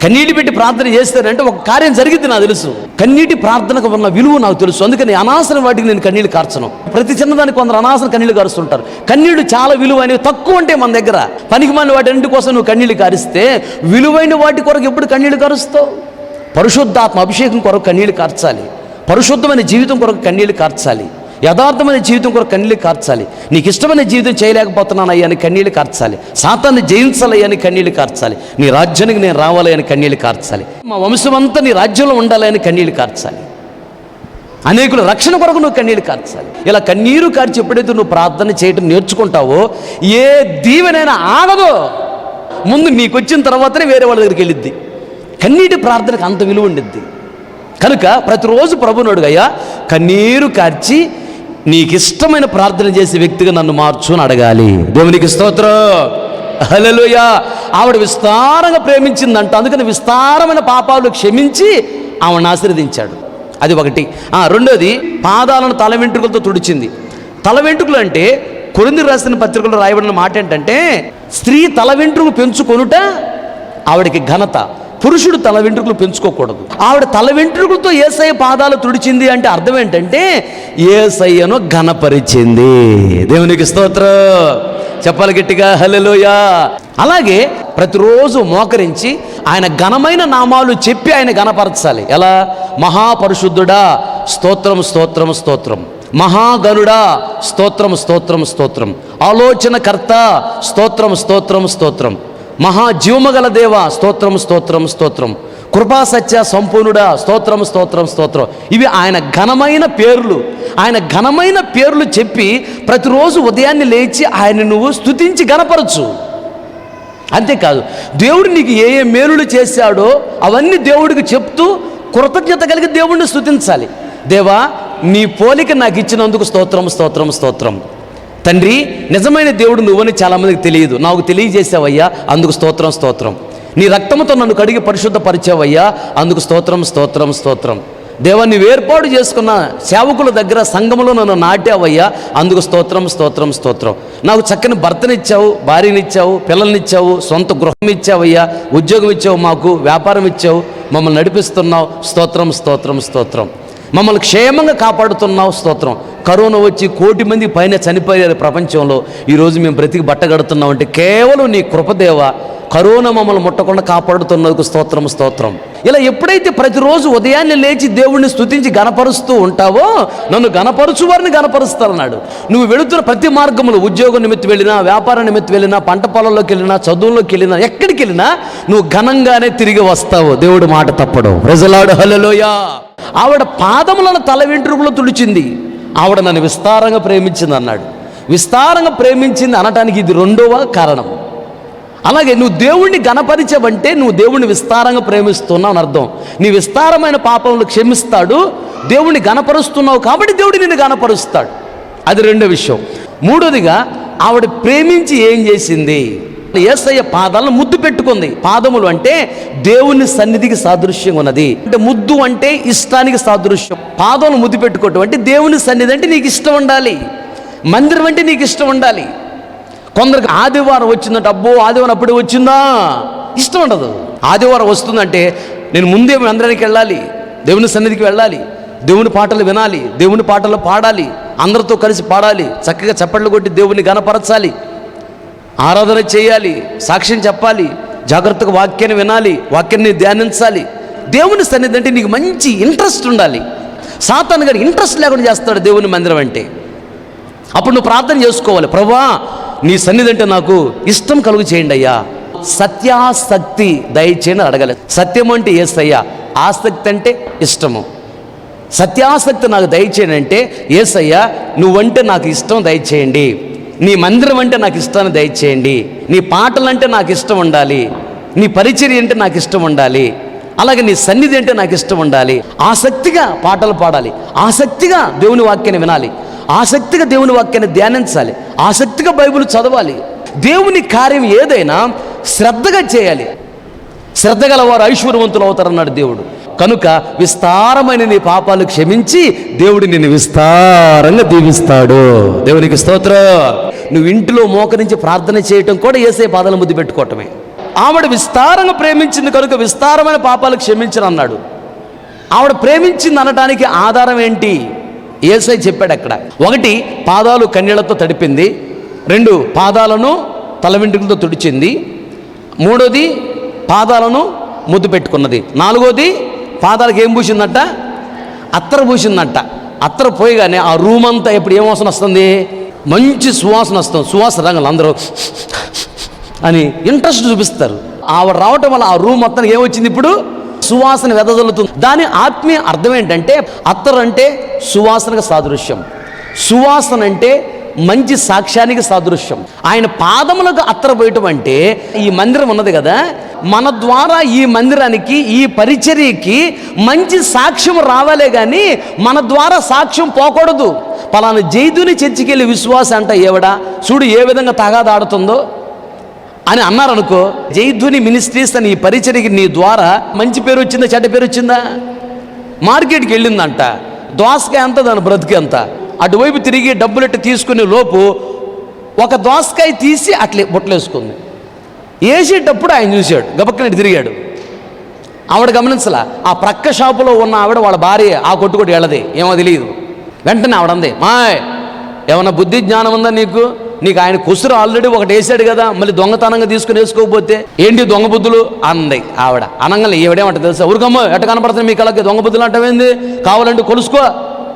కన్నీటి పెట్టి ప్రార్థన చేస్తానంటే ఒక కార్యం జరిగింది నాకు తెలుసు. కన్నీటి ప్రార్థనకు ఉన్న విలువ నాకు తెలుసు. అందుకని అనవసరం వాటికి నేను కన్నీళ్ళు కార్చను. ప్రతి చిన్నదానికి కొందరు అనవసరం కన్నీళ్ళు కారుస్తుంటారు. కన్నీళ్ళు చాలా విలువైనవి. తక్కువ ఉంటే మన దగ్గర పనికిమాలిన వాటి అన్నిటి కోసం నువ్వు కన్నీళ్ళు కారిస్తే విలువైన వాటి కొరకు ఎప్పుడు కన్నీళ్ళు కారుస్తావు? పరిశుద్ధాత్మ అభిషేకం కొరకు కన్నీళ్ళు కార్చాలి. పరిశుద్ధమైన జీవితం కొరకు కన్నీళ్ళు కార్చాలి. యథార్థమైన జీవితం కొరకు కన్నీళ్ళు కార్చాలి. నీకు ఇష్టమైన జీవితం చేయలేకపోతున్నానయ్యా అని కన్నీళ్ళు కార్చాలి. సాతాన్ని జయించాలయ్యా అని కన్నీళ్ళు కార్చాలి. నీ రాజ్యానికి నేను రావాలి అని కన్నీళ్ళు కార్చాలి. మా వంశం అంతా నీ రాజ్యంలో ఉండాలి అని కన్నీళ్ళు కార్చాలి. అనేకుల రక్షణ కొరకు నువ్వు కన్నీళ్ళు కార్చాలి. ఇలా కన్నీరు కార్చి ఎప్పుడైతే నువ్వు ప్రార్థన చేయటం నేర్చుకుంటావో ఏ దీవెనైనా ఆగదు. ముందు నీకు వచ్చిన తర్వాతనే వేరే వాళ్ళ దగ్గరికి వెళ్ళిద్ది. కన్నీటి ప్రార్థనకు అంత విలువ ఉండిద్ది. కనుక ప్రతిరోజు ప్రభువుని అడుగయ్యా, కన్నీరు కార్చి నీకు ఇష్టమైన ప్రార్థన చేసే వ్యక్తిగా నన్ను మార్చు అని అడగాలి. దేవునికి స్తోత్రం, హల్లెలూయా. ఆవిడ విస్తారంగా ప్రేమించిందంట. అందుకని విస్తారమైన పాపాలు క్షమించి ఆవిడని ఆశీర్వదించాడు. అది ఒకటి. రెండోది, పాదాలను తల వెంట్రుకలతో తుడిచింది. తల వెంట్రుకలు అంటే కొరింథీయులకు రాసిన పత్రికలో రాయబడిన మాట ఏంటంటే, స్త్రీ తల వెంట్రుకలు పెంచుకొనుట ఆవిడకి ఘనత. పురుషుడు తల వెంట్రుకలు పెంచుకోకూడదు. ఆవిడ తల వెంట్రుకలతో యేసయ్య పాదాలు తుడిచింది అంటే అర్థం ఏంటంటే యేసయ్యను ఘనపరిచింది. దేవునికి స్తోత్రం, చెప్పాలి గట్టిగా హల్లెలూయా. అలాగే ప్రతిరోజు మోకరించి ఆయన ఘనమైన నామాలు చెప్పి ఆయన ఘనపరచాలి. ఎలా? మహాపరిశుద్ధుడా స్తోత్రం స్తోత్రం స్తోత్రం, మహాగణుడా స్తోత్రం స్తోత్రం స్తోత్రం, ఆలోచనకర్త స్తోత్రం స్తోత్రం స్తోత్రం, మహాజీవమగల దేవ స్తోత్రం స్తోత్రం స్తోత్రం, కృపా సత్య సంపూర్ణుడా స్తోత్రం స్తోత్రం స్తోత్రం. ఇవి ఆయన ఘనమైన పేర్లు. ఆయన ఘనమైన పేర్లు చెప్పి ప్రతిరోజు ఉదయాన్నే లేచి ఆయన నువ్వు స్తుతించి గణపరచు. అంతేకాదు, దేవుడు నీకు ఏ ఏ మేలులు చేశాడో అవన్నీ దేవుడికి చెప్తూ కృతజ్ఞత కలిగి దేవుడిని స్తుతించాలి. దేవా, నీ పోలిక నాకు ఇచ్చినందుకు స్తోత్రం స్తోత్రం స్తోత్రం. తండ్రి, నిజమైన దేవుడు నువ్వని చాలామందికి తెలియదు, నాకు తెలియజేసావయ్యా, అందుకు స్తోత్రం స్తోత్రం. నీ రక్తంతో నన్ను కడిగి పరిశుద్ధపరిచావయ్యా, అందుకు స్తోత్రం స్తోత్రం స్తోత్రం. దేవా, నీవు ఏర్పాటు చేసుకున్న సేవకుల దగ్గర సంఘములో నన్ను నాటావయ్యా, అందుకు స్తోత్రం స్తోత్రం స్తోత్రం. నాకు చక్కని భర్తనిచ్చావు, భార్యనిచ్చావు, పిల్లల్నిచ్చావు, సొంత గృహం ఇచ్చావయ్యా, ఉద్యోగం ఇచ్చావు, మాకు వ్యాపారం ఇచ్చావు, మమ్మల్ని నడిపిస్తున్నావు, స్తోత్రం స్తోత్రం స్తోత్రం. మమ్మల్ని క్షేమంగా కాపాడుతున్నావు, స్తోత్రం. కరోనా వచ్చి 1 కోటి మంది పైన చనిపోయారు ప్రపంచంలో. ఈరోజు మేము బ్రతికి బట్టగడుతున్నాం అంటే కేవలం నీ కృపదేవ. కరోనా మమ్మల్ని ముట్టకుండా కాపాడుతున్నందుకు స్తోత్రం స్తోత్రం. ఇలా ఎప్పుడైతే ప్రతిరోజు ఉదయాన్నే లేచి దేవుడిని స్తుతించి గణపరుస్తూ ఉంటావో, నన్ను గణపరుచు వారిని గణపరుస్తారన్నాడు. నువ్వు వెళుతున్న ప్రతి మార్గంలో, ఉద్యోగం నిమిత్తం వెళ్ళినా, వ్యాపారం నిమిత్తం వెళ్ళినా, పంట పొలంలోకి వెళ్ళినా, చదువుల్లోకి వెళ్ళినా, ఎక్కడికి వెళ్ళినా నువ్వు ఘనంగానే తిరిగి వస్తావు. దేవుడు మాట తప్పడు. ప్రైజ్ హల్లెలూయా. ఆవిడ పాదములను తల వెంట్రుకలు తుడిచింది. ఆవిడ నన్ను విస్తారంగా ప్రేమించింది అన్నాడు. విస్తారంగా ప్రేమించింది అనటానికి ఇది 2వ కారణం. అలాగే నువ్వు దేవుణ్ణి గణపరిచావంటే నువ్వు దేవుణ్ణి విస్తారంగా ప్రేమిస్తున్నావు అని అర్థం. నీ విస్తారమైన పాపములు క్షమిస్తాడు. దేవుణ్ణి గణపరుస్తున్నావు కాబట్టి దేవుడు నిన్ను గణపరుస్తాడు. అది 2వ విషయం. 3వదిగా, ఆవిడ ప్రేమించి ఏం చేసింది? యేసయ్య పాదాలను ముద్దు పెట్టుకుంది. పాదములు అంటే దేవుని సన్నిధికి సాదృశ్యంగా ఉన్నది. అంటే ముద్దు అంటే ఇష్టానికి సాదృశ్యం. పాదములు ముద్దు పెట్టుకోవటం అంటే దేవుని సన్నిధి అంటే నీకు ఇష్టం ఉండాలి, మందిరం అంటే నీకు ఇష్టం ఉండాలి. కొందరికి ఆదివారం వచ్చిందంటే అబ్బో ఆదివారం అప్పుడే వచ్చిందా ఇష్టం ఉండదు. ఆదివారం వస్తుందంటే నేను ముందే మందిరానికి వెళ్ళాలి, దేవుని సన్నిధికి వెళ్ళాలి, దేవుని పాటలు వినాలి, దేవుని పాటలు పాడాలి, అందరితో కలిసి పాడాలి, చక్కగా చప్పట్లు కొట్టి దేవుని గణపరచాలి, ఆరాధన చేయాలి, సాక్ష్యం చెప్పాలి, జాగ్రత్తగా వాక్యాన్ని వినాలి, వాక్యాన్ని ధ్యానించాలి. దేవుని సన్నిధి అంటే నీకు మంచి ఇంట్రెస్ట్ ఉండాలి. సాతాను గారు ఇంట్రెస్ట్ లేకుండా చేస్తాడు దేవుని మందిరం అంటే. అప్పుడు నువ్వు ప్రార్థన చేసుకోవాలి, ప్రభువా నీ సన్నిధి అంటే నాకు ఇష్టం కలుగు చేయండి అయ్యా. సత్యాసక్తి దయచేయని అడగాలి. సత్యం అంటే యేసయ్యా, ఆసక్తి అంటే ఇష్టము. సత్యాసక్తి నాకు దయచేయండి అంటే యేసయ్యా నువ్వంటే నాకు ఇష్టం దయచేయండి, నీ మందిరం అంటే నాకు ఇష్టాన్ని దయచేయండి, నీ పాటలు అంటే నాకు ఇష్టం ఉండాలి, నీ పరిచర్య అంటే నాకు ఇష్టం ఉండాలి, అలాగే నీ సన్నిధి అంటే నాకు ఇష్టం ఉండాలి. ఆసక్తిగా పాటలు పాడాలి, ఆసక్తిగా దేవుని వాక్యాన్ని వినాలి, ఆసక్తిగా దేవుని వాక్యాన్ని ధ్యానించాలి, ఆసక్తిగా బైబిల్ చదవాలి. దేవుని కార్యం ఏదైనా శ్రద్ధగా చేయాలి. శ్రద్ధ గల వారు ఐశ్వర్యవంతులు అవుతారన్నాడు దేవుడు. కనుక విస్తారమైన నీ పాపాలు క్షమించి దేవుడు నిన్ను విస్తారంగా దీవిస్తాడు. దేవునికి స్తోత్రం. నువ్వు ఇంటిలో మోకరించి ప్రార్థన చేయటం కూడా యేసయ్య పాదాల ముద్దు పెట్టుకోవటమే. ఆవిడ విస్తారంగా ప్రేమించింది కనుక విస్తారమైన పాపాలు క్షమించను అన్నాడు. ఆవిడ ప్రేమించింది అనడానికి ఆధారం ఏంటి? యేసయ్య చెప్పాడు అక్కడ. 1 పాదాలు కన్నీళ్లతో తడిపింది, 2 పాదాలను తల వెంట్రుకలతో తుడిచింది, 3వది పాదాలను ముద్దు పెట్టుకున్నది, 4వది పాదాలకు ఏం పూసిందంట? అత్తరు పూసిందంట. అత్తరు పోయగానే ఆ రూమ్ అంతా ఇప్పుడు ఏం వాసన వస్తుంది? మంచి సువాసన వస్తుంది. సువాసన రంగులు అందరూ అని ఇంట్రెస్ట్ చూపిస్తారు. ఆవిడ రావటం వల్ల ఆ రూమ్ మొత్తం ఏమొచ్చింది? ఇప్పుడు సువాసన వెదజల్లుతుంది. దాని ఆత్మీయ అర్థం ఏంటంటే అత్తరు అంటే సువాసనకు సాదృశ్యం, సువాసన అంటే మంచి సాక్ష్యానికి సాదృశ్యం. ఆయన పాదములకు అత్తరు పోయటం అంటే ఈ మందిరం ఉన్నది కదా, మన ద్వారా ఈ మందిరానికి ఈ పరిచర్యకి మంచి సాక్ష్యం రావాలే కానీ మన ద్వారా సాక్ష్యం పోకూడదు. పలానా జైదుని చర్చికి వెళ్ళి విశ్వాసం అంట ఏవడా చూడు ఏ విధంగా తగాదాడుతుందో అని అన్నారనుకో, జైధ్వని మినిస్ట్రీస్ అని ఈ పరిచర్యకి నీ ద్వారా మంచి పేరు వచ్చిందా చెడ్డ పేరు వచ్చిందా? మార్కెట్కి వెళ్ళిందంట, దోసకాయ అంతా దాని బ్రతికి అంత అటువైపు తిరిగి డబ్బులెట్టి తీసుకునే లోపు ఒక దోసకాయ తీసి అట్లే బుట్టలేసుకుంది. వేసేటప్పుడు ఆయన చూశాడు, గబక్కన తిరిగాడు. ఆవిడ గమనించలా. ఆ ప్రక్క షాపులో ఉన్న ఆవిడ వాళ్ళ భార్య ఆ కొట్టుకొట్టి వెళ్ళది, ఏమో తెలియదు. వెంటనే ఆవిడంది, మాయ్ ఏమన్నా బుద్ధి జ్ఞానం ఉందా నీకు? నీకు ఆయన కుసురు ఆల్రెడీ ఒకటి వేసాడు కదా, మళ్ళీ దొంగతనంగా తీసుకుని వేసుకోకపోతే ఏంటి దొంగ బుద్ధులు అంది ఆవిడ. అనగానే ఈవిడేమంట తెలుసా? ఊరికమ్మ ఎట్ట కనపడుతుంది మీ కళకి దొంగ బుద్ధులు అంటవేంది? కావాలంటే కొలుసుకో,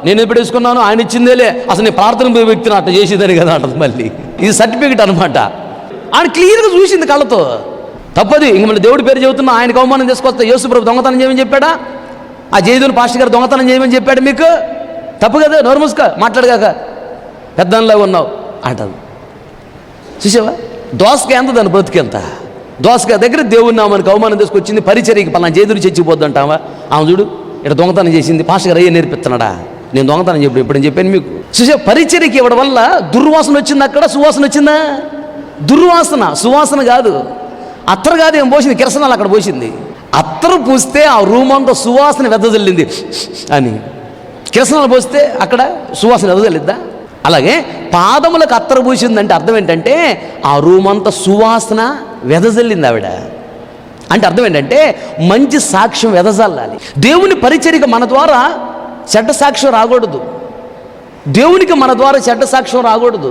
నేను ఎప్పుడు వేసుకున్నాను, ఆయన ఇచ్చిందేలే, అసలు నీ ప్రార్థన వ్యక్తిని అట్ట చేసేదని కదా అంటది. మళ్ళీ ఇది సర్టిఫికెట్ అనమాట. ఆయన క్లియర్గా చూసింది కళ్ళతో. తప్పది. ఇంక మళ్ళీ దేవుడి పేరు చెబుతున్నా ఆయనకు అవమానం తీసుకొస్తా. యేసు ప్రభు దొంగతనం చేయమని చెప్పాడా? ఆ జైదుని పాస్టర్ గారు దొంగతనం చేయమని చెప్పాడు మీకు? తప్పు కదా. నోరు మూసుకో, మాట్లాడగాక, పెద్దలాగా ఉన్నావు అంటారు. చూసావా? దోసకాయ ఎంత, దాని బ్రతికెంత. దోసకాయ దగ్గర దేవుని నామానికి అవమానం తీసుకొచ్చింది. పరిచర్యకి పలానా జైదులు చచ్చిపోద్దు అంటావా? ఆమె చూడు ఇక్కడ దొంగతనం చేసింది, పాస్టర్ గారు అయ్యే నేర్పిస్తున్నాడా? నేను దొంగతనం చెప్పి ఎప్పుడని చెప్పాను మీకు? చూసా? పరిచర్యకి ఇవ్వడం వల్ల దుర్వాసన వచ్చింది. అక్కడ సువాసన వచ్చిందా? దుర్వాసన, సువాసన కాదు. అత్తరు కాదు, ఏం పోసింది? కిరసనాలు అక్కడ పోసింది. అత్తరు పూస్తే ఆ రూమ్ అంతా సువాసన వెదజల్లింది అని. కిరసనాలు పోస్తే అక్కడ సువాసన వెదజల్లిద్దా? అలాగే పాదములకు అత్తరు పూసిందంటే అర్థం ఏంటంటే ఆ రూమ్ అంతా సువాసన వెదజల్లింది ఆవిడ. అంటే అర్థం ఏంటంటే మంచి సాక్ష్యం వెదజల్లాలి. దేవుని పరిచర్యకు మన ద్వారా చెడ్డ సాక్ష్యం రాకూడదు. దేవునికి మన ద్వారా చెడ్డ సాక్ష్యం రాకూడదు.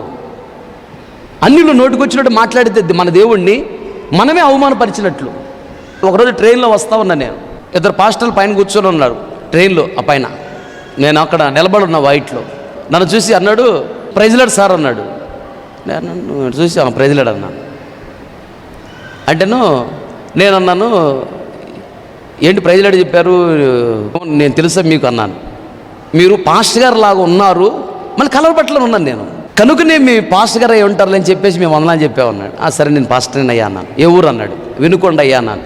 అన్నిలో నోటికొచ్చినట్టు మాట్లాడితే మన దేవుణ్ణి మనమే అవమానపరిచినట్లు. ఒకరోజు ట్రైన్లో వస్తా ఉన్నా నేను, ఇద్దరు పాస్టర్లు పైన కూర్చొని ఉన్నారు ట్రైన్లో. ఆ పైన నేను అక్కడ నిలబడి ఉన్న వైట్లో. నన్ను చూసి అన్నాడు, ప్రైజ్లాడ్ సార్ అన్నాడు. నేను చూసి ప్రైజ్లాడ్ అన్నాను. అంటేను నేను అన్నాను, ఏంటి ప్రైజ్లాడ్ చెప్పారు? నేను తెలుసా మీకు అన్నాను. మీరు పాస్టర్ గారు లాగా ఉన్నారు, మళ్ళీ కలవపట్లను ఉన్నాను నేను, కనుకనే మీ పాస్టర్ గారు అయ్యి ఉంటారు అని చెప్పేసి మేము వందలని చెప్పామన్నాడు. సరే నేను పాస్టర్ని అయ్యా అన్నాను. ఏ ఊరు అన్నాడు? వినుకొండ అయ్యా అన్నాను.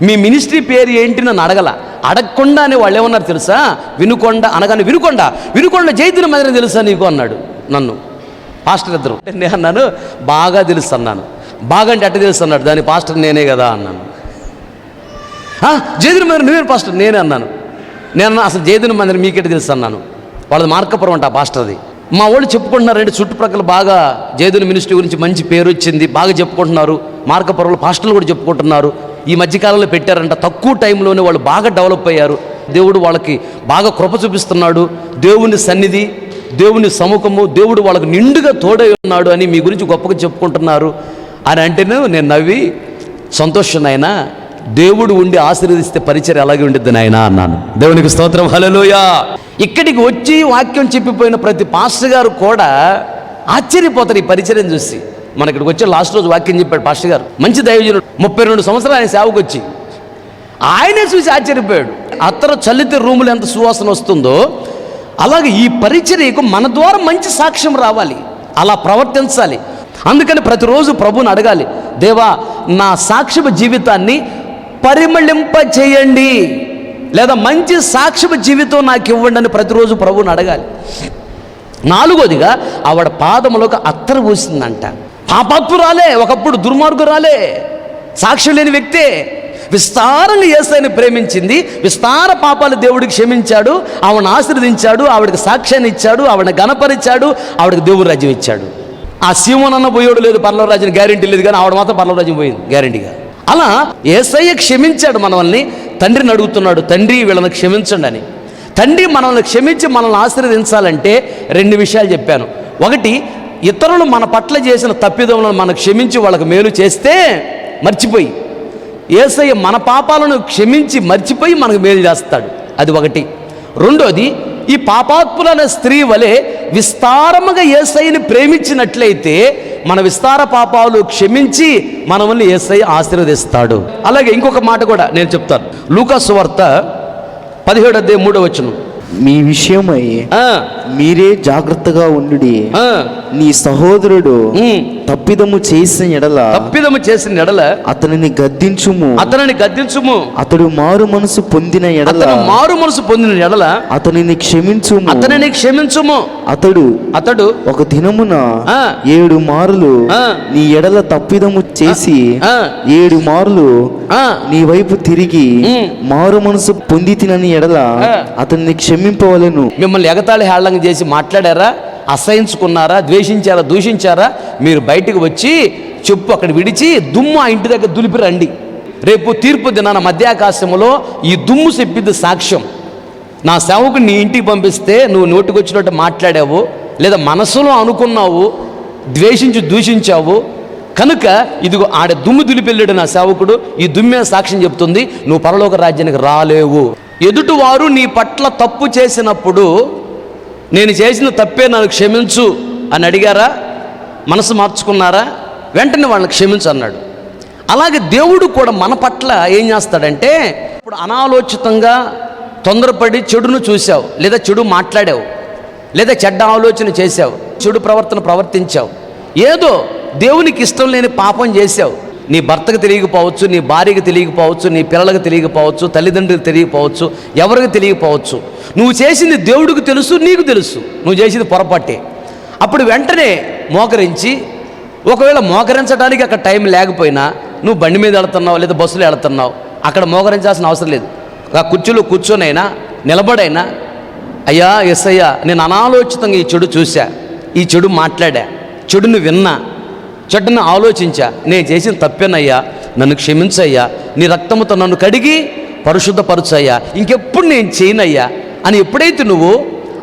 మీ మినిస్ట్రీ పేరు ఏంటి నన్ను అడగల. అడగకుండానే వాళ్ళు ఏమన్నారు తెలుసా? వినుకొండ అనగానే వినుకొండ జైతుల మందిరం తెలుసా నీకు అన్నాడు నన్ను పాస్టర్ ఇద్దరు. నేను అన్నాను బాగా తెలుసు అన్నాను. బాగా అంటే అట్ట తెలుసు అన్నాడు. దాని పాస్టర్ నేనే కదా అన్నాను. జైతుల మందిరం నువ్వే పాస్టర్? నేనే అన్నాను. నేను అసలు జైతుల మందిరం మీకెట తెలుసు అన్నాను. వాళ్ళది మార్కపురం అంట పాస్టర్ది. మా వాళ్ళు చెప్పుకుంటున్నారంటే చుట్టుప్రక్కల బాగా జైతుల మినిస్ట్రీ గురించి మంచి పేరు వచ్చింది, బాగా చెప్పుకుంటున్నారు. మార్కపురంలో పాస్టర్లు కూడా చెప్పుకుంటున్నారు. ఈ మధ్యకాలంలో పెట్టారంట, తక్కువ టైంలోనే వాళ్ళు బాగా డెవలప్ అయ్యారు. దేవుడు వాళ్ళకి బాగా కృప చూపిస్తున్నాడు. దేవుని సన్నిధి, దేవుని సముఖము, దేవుడు వాళ్ళకు నిండుగా తోడై ఉన్నాడు అని మీ గురించి గొప్పగా చెప్పుకుంటున్నారు అని అంటేనే నేను నవ్వి, సంతోషం నాయనా, దేవుడు ఉండి ఆశీర్వదిస్తే పరిచర్య అలాగే ఉండిద్ది నాయనా అన్నాను. దేవునికి స్తోత్రం, హల్లెలూయా. ఇక్కడికి వచ్చి వాక్యం చెప్పిపోయిన ప్రతి పాస్టర్ గారు కూడా ఆశ్చర్యపోతారు ఈ పరిచర్యను చూసి. మన ఇక్కడికి వచ్చి లాస్ట్ రోజు వాక్యం చెప్పాడు పాస్టర్ గారు, మంచి దైవజనుడు, 32 సంవత్సరాలు ఆయన సేవకు వచ్చి ఆయనే చూసి ఆశ్చర్యపోయాడు. అత్తరు చల్లితే రూములు ఎంత సువాసన వస్తుందో అలాగే ఈ పరిచర్యకు మన ద్వారా మంచి సాక్ష్యం రావాలి, అలా ప్రవర్తించాలి. అందుకని ప్రతిరోజు ప్రభువుని అడగాలి, దేవా నా సాక్ష్యపు జీవితాన్ని పరిమళింప చేయండి, లేదా మంచి సాక్ష్యపు జీవితం నాకు ఇవ్వండి అని ప్రతిరోజు ప్రభువుని అడగాలి. 4వదిగా ఆవిడ పాదములకు అత్తరు పూసిందంట. పాపాత్మురాలే, ఒకప్పుడు దుర్మార్గురాలే, సాక్ష్యం లేని వ్యక్తే. విస్తారంగా యేసయ్యని ప్రేమించింది, విస్తార పాపాలు దేవుడికి క్షమించాడు, ఆవిడని ఆశీర్వదించాడు, ఆవిడకి సాక్ష్యాన్ని ఇచ్చాడు, ఆవిడని గణపరిచాడు, ఆవిడకి దేవుడి రాజ్యం ఇచ్చాడు. ఆ సీమోనన్న పోయాడు లేదు, పరలోక రాజ్యం గ్యారెంటీ లేదు, కానీ ఆవిడ మాత్రం పరలోక రాజ్యం పోయింది గ్యారెంటీగా. అలా యేసయ్య క్షమించాడు మనల్ని. తండ్రిని అడుగుతున్నాడు, తండ్రి వీళ్ళని క్షమించండి అని. తండ్రి మనల్ని క్షమించి మనల్ని ఆశీర్వదించాలంటే 2 విషయాలు చెప్పాను. ఒకటి, ఇతరులు మన పట్ల చేసిన తప్పిదములను మనం క్షమించి వాళ్ళకి మేలు చేస్తే మర్చిపోయి, యేసయ్య మన పాపాలను క్షమించి మర్చిపోయి మనకు మేలు చేస్తాడు, అది ఒకటి. 2వది, ఈ పాపాత్ములైన స్త్రీ వలె విస్తారముగా యేసయ్యని ప్రేమించినట్లయితే మన విస్తార పాపాలు క్షమించి మనల్ని యేసయ్య ఆశీర్వదిస్తాడు. అలాగే ఇంకొక మాట కూడా నేను చెప్తాను. లూకా సువార్త 17:3 మీ విషయమై మీరే జాగ్రత్తగా ఉండుడి. నీ సహోదరుడు తప్పిదము చేసిన ఎడల అతనిని గద్దించుము. అతడు మారు మనసు పొందిన ఎడల అతనిని క్షమించుము. అతడు ఒక దినమున 7 మారులు నీ ఎడల తప్పిదము చేసి 7 మారులు నీ వైపు తిరిగి మారు మనసు పొంది తినని ఎడల అతనిని క్షమింపవలెను. మిమ్మల్ని ఎగతాళి హేళన చేసి మాట్లాడారా, అసహించుకున్నారా, ద్వేషించారా, దూషించారా, మీరు బయటకు వచ్చి చెప్పు అక్కడ విడిచి దుమ్ము ఆ ఇంటి దగ్గర దులిపి రండి. రేపు తీర్పు దినాన మధ్యాకాశములో ఈ దుమ్ము చెప్పిద్ది సాక్ష్యం. నా సేవకు నీ ఇంటికి పంపిస్తే నువ్వు నోటికొచ్చినట్టు మాట్లాడావు, లేదా మనసులో అనుకున్నావు, ద్వేషించి దూషించావు, కనుక ఇదిగో ఆడ దుమ్ము దులిపెళ్ళాడు నా సేవకుడు, ఈ దుమ్మే సాక్ష్యం చెప్తుంది, నువ్వు పరలోక రాజ్యానికి రాలేవు. ఎదుటివారు నీ పట్ల తప్పు చేసినప్పుడు నేను చేసిన తప్పే నన్ను క్షమించు అని అడిగారా, మనసు మార్చుకున్నారా, వెంటనే వాళ్ళని క్షమించు అన్నాడు. అలాగే దేవుడు కూడా మన పట్ల ఏం చేస్తాడంటే, ఇప్పుడు అనాలోచితంగా తొందరపడి చెడును చూసావు, లేదా చెడు మాట్లాడావు, లేదా చెడ్డ ఆలోచన చేశావు, చెడు ప్రవర్తన ప్రవర్తించావు, ఏదో దేవునికి ఇష్టం లేని పాపం చేశావు. నీ భర్తకు తెలియకపోవచ్చు, నీ భార్యకి తెలియకపోవచ్చు, నీ పిల్లలకు తెలియకపోవచ్చు, తల్లిదండ్రులకు తెలియకపోవచ్చు, ఎవరికి తెలియకపోవచ్చు. నువ్వు చేసింది దేవుడికి తెలుసు, నీకు తెలుసు నువ్వు చేసింది పొరపాటే. అప్పుడు వెంటనే మోకరించి, ఒకవేళ మోకరించడానికి అక్కడ టైం లేకపోయినా నువ్వు బండి మీద వెళుతున్నావు లేదా బస్సులో వెళుతున్నావు, అక్కడ మోకరించాల్సిన అవసరం లేదు. ఆ కుర్చీలో కూర్చొనైనా నిలబడైనా, అయ్యా ఎస్ అయ్యా, నేను అనాలోచితంగా ఈ చెడు చూశా, ఈ చెడు మాట్లాడా, చెడును విన్నా, చెడును ఆలోచించా, నేను చేసిన తప్పేనయ్యా, నన్ను క్షమించయ్యా, నీ రక్తముతో నన్ను కడిగి పరిశుద్ధపరచయ్యా, ఇంకెప్పుడు నేను చేయనయ్యా అని ఎప్పుడైతే నువ్వు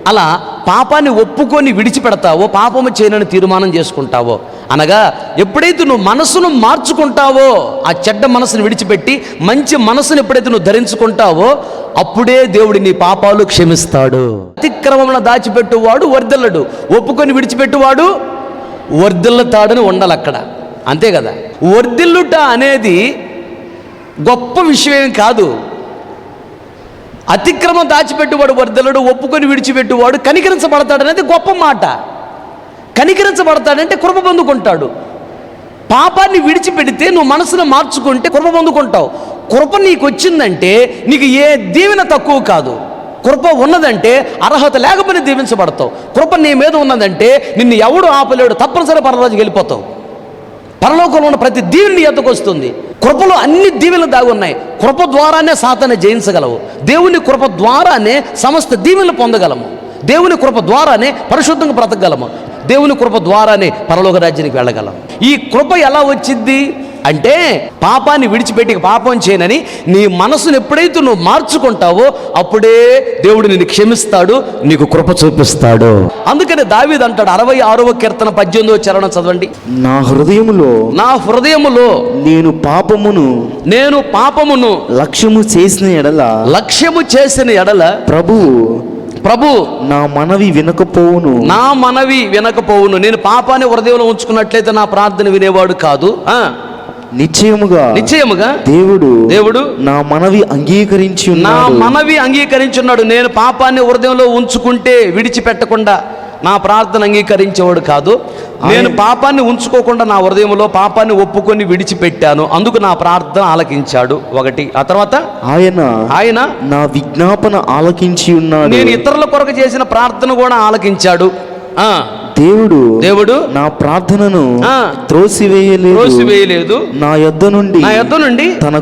అలా పాపాన్ని ఒప్పుకొని విడిచిపెడతావో, పాపము చేయనని తీర్మానం చేసుకుంటావో, అనగా ఎప్పుడైతే నువ్వు మనసును మార్చుకుంటావో, ఆ చెడ్డ మనసును విడిచిపెట్టి మంచి మనసును ఎప్పుడైతే నువ్వు ధరించుకుంటావో, అప్పుడే దేవుడు నీ పాపాలు క్షమిస్తాడు. అతిక్రమమును దాచిపెట్టువాడు వర్ధిల్లడు, ఒప్పుకొని విడిచిపెట్టువాడు వర్ధిల్లుతాడని ఉండాలి అక్కడ, అంతే కదా. వర్ధిల్లుట అనేది గొప్ప విషయం కాదు. అతిక్రమం దాచిపెట్టువాడు వర్ధిల్లడు, ఒప్పుకొని విడిచిపెట్టువాడు కనికరించబడతాడు అనేది గొప్ప మాట. కనికరించబడతాడంటే కృప పొందుకుంటాడు. పాపాన్ని విడిచిపెడితే నువ్వు మనసును మార్చుకుంటే కృప పొందుకుంటావు. కృప నీకు వచ్చిందంటే నీకు ఏ దీవెన తక్కువ కాదు. కృప ఉన్నదంటే అర్హత లేకపోతే దీవించబడతావు. కృప నీ మీద ఉన్నదంటే నిన్ను ఎవడు ఆపలేడు, తప్పనిసరి పరలోకానికి వెళ్ళిపోతావు. పరలోకంలో ఉన్న ప్రతి దీవెన నీ ఎద్దకు వస్తుంది. కృపలో అన్ని దీవెనలు దాగి ఉన్నాయి. కృప ద్వారానే సాతాన్ని జయించగలవు. దేవుని కృప ద్వారానే సమస్త దీవెనలు పొందగలము. దేవుని కృప ద్వారానే పరిశుద్ధంగా బ్రతకగలము. దేవుని కృప ద్వారానే పరలోక రాజ్యానికి వెళ్ళగలం. ఈ కృప ఎలా వచ్చింది అంటే, పాపాన్ని విడిచిపెట్టి పాపం చేయనని నీ మనసును ఎప్పుడైతే నువ్వు మార్చుకుంటావో అప్పుడే దేవుడు నిన్ను క్షమిస్తాడు, నీకు కృప చూపిస్తాడు. అందుకని దావీదు అంటాడు 66వ కీర్తన 18వ చరణం చదవండి. నా హృదయములో నేను పాపమును లక్ష్యము చేసిన ఎడల ప్రభు నా మనవి వినకపోవును. నేను పాపాన్ని హృదయంలో ఉంచుకున్నట్లయితే నా ప్రార్థన వినేవాడు కాదు. నిశ్చయముగా దేవుడు నా మనవి అంగీకరించున్నాడు. నేను పాపాన్ని హృదయంలో ఉంచుకుంటే విడిచిపెట్టకుండా నా ప్రార్థన అంగీకరించేవాడు కాదు. నేను పాపాన్ని ఉంచుకోకుండా నా హృదయంలో పాపాన్ని ఒప్పుకొని విడిచిపెట్టాను, అందుకు నా ప్రార్థన ఆలకించాడు. ఒకటి. ఆ తర్వాత ఆయన నా విజ్ఞాపన ఆలకించి ఉన్నాడు. నేను ఇతరుల కొరకు చేసిన ప్రార్థన కూడా ఆలకించాడు. దేవుడు నా ప్రార్థనను త్రోసివేయలేదు, నా యొద్ద నుండి తన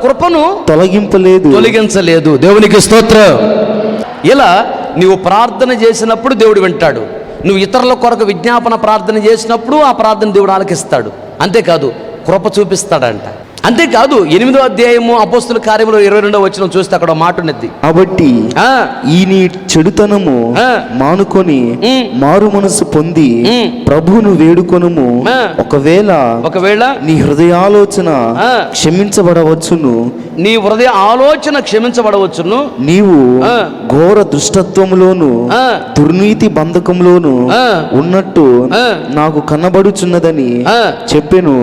కృపను తొలగించలేదు. దేవునికి స్తోత్రం. ఇలా నీవు ప్రార్థన చేసినప్పుడు దేవుడు వింటాడు. నువ్వు ఇతరుల కొరకు విజ్ఞాపన ప్రార్థన చేసినప్పుడు ఆ ప్రార్థన దేవుడు ఆలకిస్తాడు. అంతేకాదు కృప చూపిస్తాడంట. అంతేకాదు 8వ అధ్యాయము అపోస్తుల కార్యములు 22వ వచనం చూస్తే అక్కడ మాట ఉన్నది. కాబట్టి ఈ నీ చెడుతనము మానుకొని మారు మనసు పొంది ప్రభువును వేడుకొనుము. ఒకవేళ నీ హృదయాలోచన క్షమించబడవచ్చును. నీవు ఘోర దుష్టత్వములోను దుర్నీతి బంధకంలోను ఉన్నట్టు నాకు కనబడుచున్నదని చెప్పెను.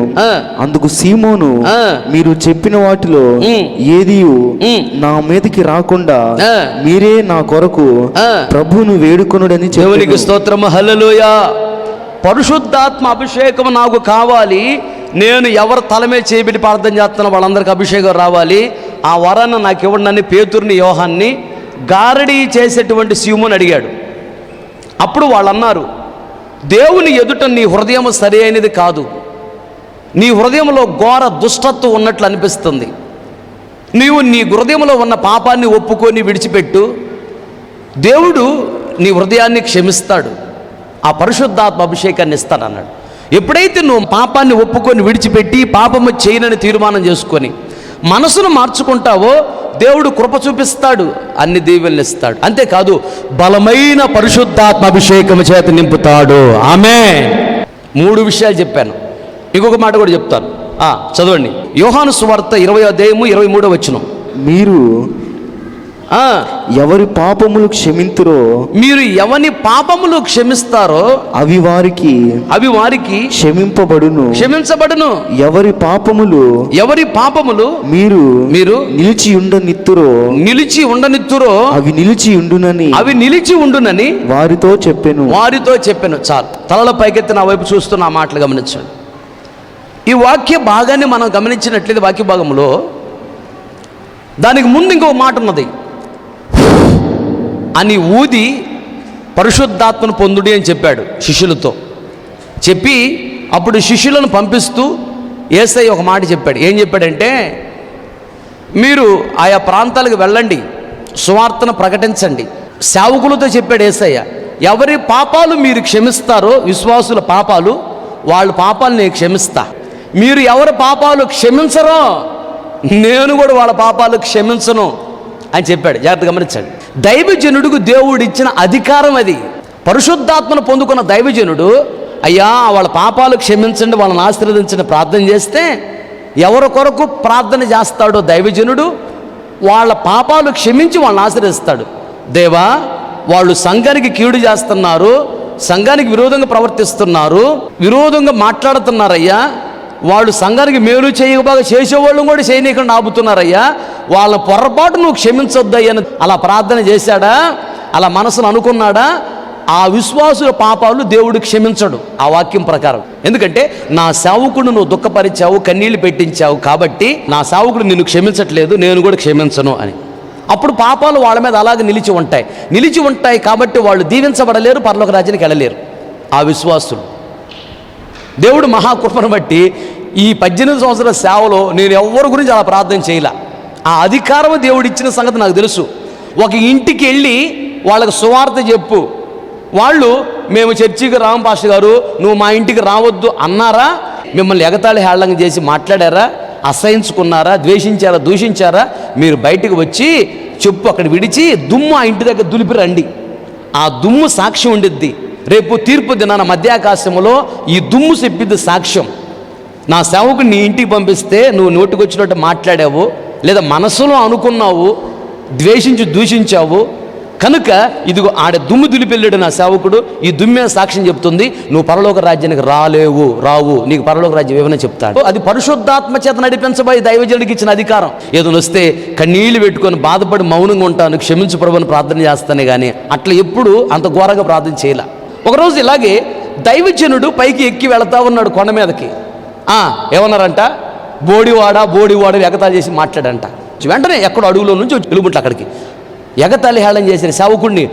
అందుకు సీమోను, మీరు చెప్పిన వాటిలో ఏది నా మీదకి రాకుండా మీరే నా కొరకు ప్రభువును వేడుకొనుడని చెప్పాను. దేవునికి స్తోత్రం. హల్లెలూయా. పరిశుద్ధాత్మ అభిషేకం నాకు కావాలి. నేను ఎవరు తల మీద చేయబెట్టి ప్రార్థన చేస్తున్నా వాళ్ళందరికీ అభిషేకం రావాలి. ఆ వరాన్ని నాకు ఇవ్వండి పేతురుని యోహాన్ని గారడీ చేసేటువంటి సీమోని అడిగాడు. అప్పుడు వాళ్ళు అన్నారు, దేవుని ఎదుట నీ హృదయం సరి అయినది కాదు, నీ హృదయంలో ఘోర దుష్టత్వం ఉన్నట్లు అనిపిస్తుంది. నీవు నీ హృదయంలో ఉన్న పాపాన్ని ఒప్పుకొని విడిచిపెట్టు, దేవుడు నీ హృదయాన్ని క్షమిస్తాడు, ఆ పరిశుద్ధాత్మ అభిషేకాన్ని ఇస్తాడు అన్నాడు. ఎప్పుడైతే నువ్వు పాపాన్ని ఒప్పుకొని విడిచిపెట్టి పాపము చేయనని తీర్మానం చేసుకొని మనసును మార్చుకుంటావో దేవుడు కృప చూపిస్తాడు, అన్ని దీవెనలు ఇస్తాడు. అంతేకాదు బలమైన పరిశుద్ధాత్మ అభిషేకం చేత నింపుతాడు. ఆమేన్. 3 విషయాలు చెప్పాను, ఇంకొక మాట కూడా చెప్తాను. చదవండి యోహాను సువార్త 20వ అధ్యాయము 23వ వచనం. ఎవరి పాపములు క్షమింతురో, మీరు ఎవని పాపములు క్షమిస్తారో అవి వారికి క్షమించబడును. ఎవరి పాపములు మీరు నిలిచి ఉండనిత్తురో అవి నిలిచి ఉండునని వారితో చెప్పెను. చాలు. తలల పైకెత్తి నా వైపు చూస్తున్న ఆ మాటలు గమనించండి. ఈ వాక్య భాగాన్ని మనం గమనించినట్లయితే వాక్య భాగంలో దానికి ముందు ఇంకో మాట ఉన్నది. అని ఊది పరిశుద్ధాత్మను పొందుడి అని చెప్పాడు శిష్యులతో. చెప్పి అప్పుడు శిష్యులను పంపిస్తూ యేసయ్య ఒక మాట చెప్పాడు. ఏం చెప్పాడంటే, మీరు ఆయా ప్రాంతాలకు వెళ్ళండి, సువార్తను ప్రకటించండి. సేవకులతో చెప్పాడు యేసయ్య, ఎవరి పాపాలు మీరు క్షమిస్తారో, విశ్వాసుల పాపాలు, వాళ్ళ పాపాలు నేను క్షమిస్తా. మీరు ఎవరి పాపాలు క్షమించరో నేను కూడా వాళ్ళ పాపాలు క్షమించను అని చెప్పాడు. జాగ్రత్త గమనించండి. దైవజనుడికి దేవుడు ఇచ్చిన అధికారం అది. పరిశుద్ధాత్మను పొందుకున్న దైవజనుడు, అయ్యా వాళ్ళ పాపాలు క్షమించండి, వాళ్ళని ఆశీర్వదించండి ప్రార్థన చేస్తే, ఎవరి కొరకు ప్రార్థన చేస్తాడో దైవజనుడు వాళ్ళ పాపాలు క్షమించి వాళ్ళని ఆశీర్వదిస్తాడు. దేవా, వాళ్ళు సంఘానికి కీడు చేస్తున్నారు, సంఘానికి విరోధంగా ప్రవర్తిస్తున్నారు, విరోధంగా మాట్లాడుతున్నారయ్యా, వాళ్ళు సంఘానికి మేలు చేయకపోగా చేసేవాళ్ళు కూడా చేయనీయకుండా ఆపుతున్నారయ్యా, వాళ్ళ పొరపాటు నువ్వు క్షమించొద్దయ్యని అలా ప్రార్థన చేశాడా, అలా మనసును అనుకున్నాడా, ఆ విశ్వాసుల పాపాలు దేవుడు క్షమించడు ఆ వాక్యం ప్రకారం. ఎందుకంటే నా సేవకుడు నువ్వు దుఃఖపరిచావు, కన్నీళ్లు పెట్టించావు, కాబట్టి నా సేవకుడు నిన్ను క్షమించట్లేదు, నేను కూడా క్షమించను అని. అప్పుడు పాపాలు వాళ్ళ మీద అలాగే నిలిచి ఉంటాయి కాబట్టి వాళ్ళు దీవించబడలేరు, పరలోక రాజ్యానికి వెళ్ళలేరు ఆ విశ్వాసులు. దేవుడు మహాకృపను బట్టి ఈ 18 సంవత్సరాల సేవలో నేను ఎవరి గురించి అలా ప్రార్థన చేయలే. ఆ అధికారం దేవుడు ఇచ్చిన సంగతి నాకు తెలుసు. ఒక ఇంటికి వెళ్ళి వాళ్ళకి సువార్త చెప్పు, వాళ్ళు మేము చర్చికి రాము పాస్టర్ గారు, నువ్వు మా ఇంటికి రావద్దు అన్నారా, మిమ్మల్ని ఎగతాళి హేళన చేసి మాట్లాడారా, అసహించుకున్నారా, ద్వేషించారా, దూషించారా, మీరు బయటకు వచ్చి చెప్పు, అక్కడ విడిచి దుమ్ము ఆ ఇంటి దగ్గర దులిపి రండి. ఆ దుమ్ము సాక్ష్యం ఉండిద్ది. రేపు తీర్పు దినాన మధ్యాకాశంలో ఈ దుమ్ము చెప్పిద్ది సాక్ష్యం. నా సేవకు నీ ఇంటికి పంపిస్తే నువ్వు నోటికొచ్చినట్టు మాట్లాడావు, లేదా మనసులో అనుకున్నావు, దూషించావు కనుక ఇదిగో ఆడ దుమ్ము దులిపెళ్ళాడు నా సేవకుడు, ఈ దుమ్మే సాక్ష్యం చెప్తుంది, నువ్వు పరలోక రాజ్యానికి రావు, నీకు పరలోక రాజ్యం ఏమైనా చెప్తాడు. అది పరిశుద్ధాత్మ చేత నడిపించబోయి దైవజనుడికి ఇచ్చిన అధికారం. ఏదో వస్తే కన్నీళ్లు పెట్టుకొని బాధపడి మౌనంగా ఉంటాను, క్షమించు ప్రభుని ప్రార్థన చేస్తానే కానీ అట్లా ఎప్పుడు అంత ఘోరంగా ప్రార్థన చేయలే. ఒకరోజు ఇలాగే దైవజనుడు పైకి ఎక్కి వెళతా ఉన్నాడు కొండ మీదకి. ఏమన్నారంట, బోడివాడ ఎగతాళి చేసి మాట్లాడంట. వెంటనే ఎక్కడో అడుగులో నుంచి వెలుగుంట్లు అక్కడికి ఎగతాళి హేళన చేసిన సేవకుడిని,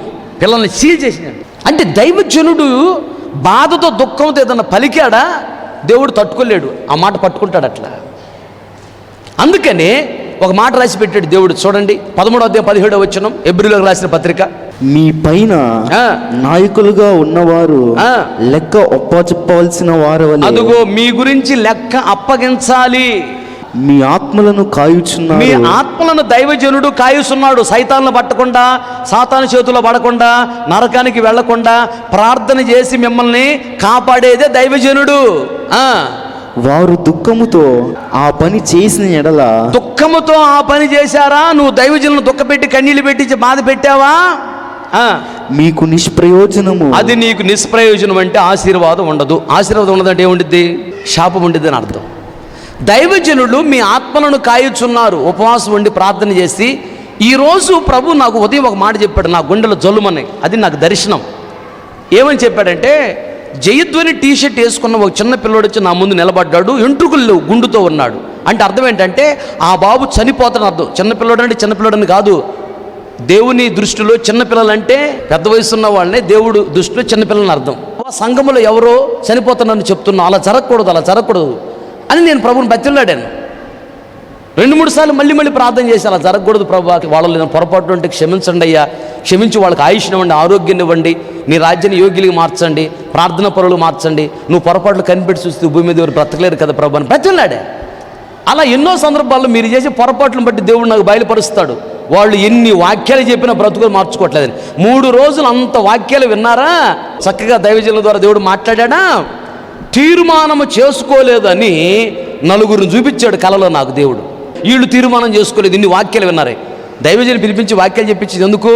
పిల్లల్ని సీల్ చేసినాడు. అంటే దైవజనుడు బాధతో దుఃఖంతో ఏదన్నా పలికాడా, దేవుడు తట్టుకోలేడు, ఆ మాట పట్టుకుంటాడు అట్లా. అందుకనే ఒక మాట రాసి పెట్టాడు దేవుడు. చూడండి 13వ అధ్యాయం 17వ వచనం, హెబ్రీయులకు రాసిన పత్రిక. మీ పైన నాయకులుగా ఉన్నవారు లెక్క ఒప్పచెప్పవలసిన వారు, అదుగో మీ గురించి లెక్క అప్పగించాలి. మీ ఆత్మలను కాయుచున్నారు. మీ ఆత్మలను దైవజనుడు కాయుచున్నాడు. సైతాన్లు పట్టకుండా, సాతాను చేతుల్లో పడకుండా, నరకానికి వెళ్లకుండా ప్రార్థన చేసి మిమ్మల్ని కాపాడేదే దైవజనుడు. వారు దుఃఖముతో ఆ పని చేసిన ఎడల, దుఃఖముతో ఆ పని చేశారా, నువ్వు దైవజనులను దుఃఖపెట్టి కన్నీళ్లు పెట్టి బాధ పెట్టావా, మీకు నిష్ప్రయోజనము. అది నీకు నిష్ప్రయోజనం అంటే ఆశీర్వాదం ఉండదు. ఆశీర్వాదం ఉండదంటే ఏముండిద్ది, శాపం ఉండిద్ది అని అర్థం. దైవజనులు మీ ఆత్మలను కాయుచున్నారు, ఉపవాసం ఉండి ప్రార్థన చేసి. ఈరోజు ప్రభు నాకు ఉదయం ఒక మాట చెప్పాడు, నా గుండెలో జల్లుమని, అది నాకు దర్శనం. ఏమని చెప్పాడంటే, జయధ్వని టీషర్ట్ వేసుకున్న ఒక చిన్న పిల్లోడు వచ్చి నా ముందు నిలబడ్డాడు, ఎంట్రుకులు గుండుతో ఉన్నాడు. అంటే అర్థం ఏంటంటే ఆ బాబు చనిపోతాడని అర్థం. చిన్నపిల్లోడు అంటే చిన్నపిల్లోడని కాదు, దేవుని దృష్టిలో చిన్నపిల్లలంటే పెద్ద వయసున్న వాళ్ళనే దేవుడు దృష్టిలో చిన్నపిల్లలని అర్థం. సంఘములో ఎవరో చనిపోతున్నారని చెప్తున్నా, అలా జరగకూడదు అని నేను ప్రభుని బతిలాడాను. 2-3 సార్లు మళ్ళీ ప్రార్థన చేసి, అలా జరగకూడదు ప్రభు, వాళ్ళు నేను పొరపాటు ఉంటే క్షమించండి అయ్యా, క్షమించి వాళ్ళకి ఆయుష్నివ్వండి, ఆరోగ్యాన్ని ఇవ్వండి, నీ రాజ్యాన్ని యోగ్యులుగా మార్చండి, ప్రార్థన పరులు మార్చండి, నువ్వు పొరపాట్లు కనిపెట్టి చూస్తే భూమి మీద ఎవరు బ్రతకలేరు కదా ప్రభు అని బతిలాడా. అలా ఎన్నో సందర్భాల్లో మీరు చేసే పొరపాట్లను బట్టి దేవుడు నాకు బయలుపరుస్తాడు. వాళ్ళు ఎన్ని వాక్యాలు చెప్పినా బ్రతుకులు మార్చుకోవట్లేదని. 3 రోజులు అంత వాక్యాలు విన్నారా, చక్కగా దైవజనుల ద్వారా దేవుడు మాట్లాడా. తీర్మానం చేసుకోలేదని 4 చూపించాడు కలలో నాకు దేవుడు. వీళ్ళు తీర్మానం చేసుకోలేదు, ఇన్ని వాక్యాలు విన్నారే. దైవజనులు పిలిపించి వాక్యాలు చెప్పించింది ఎందుకు?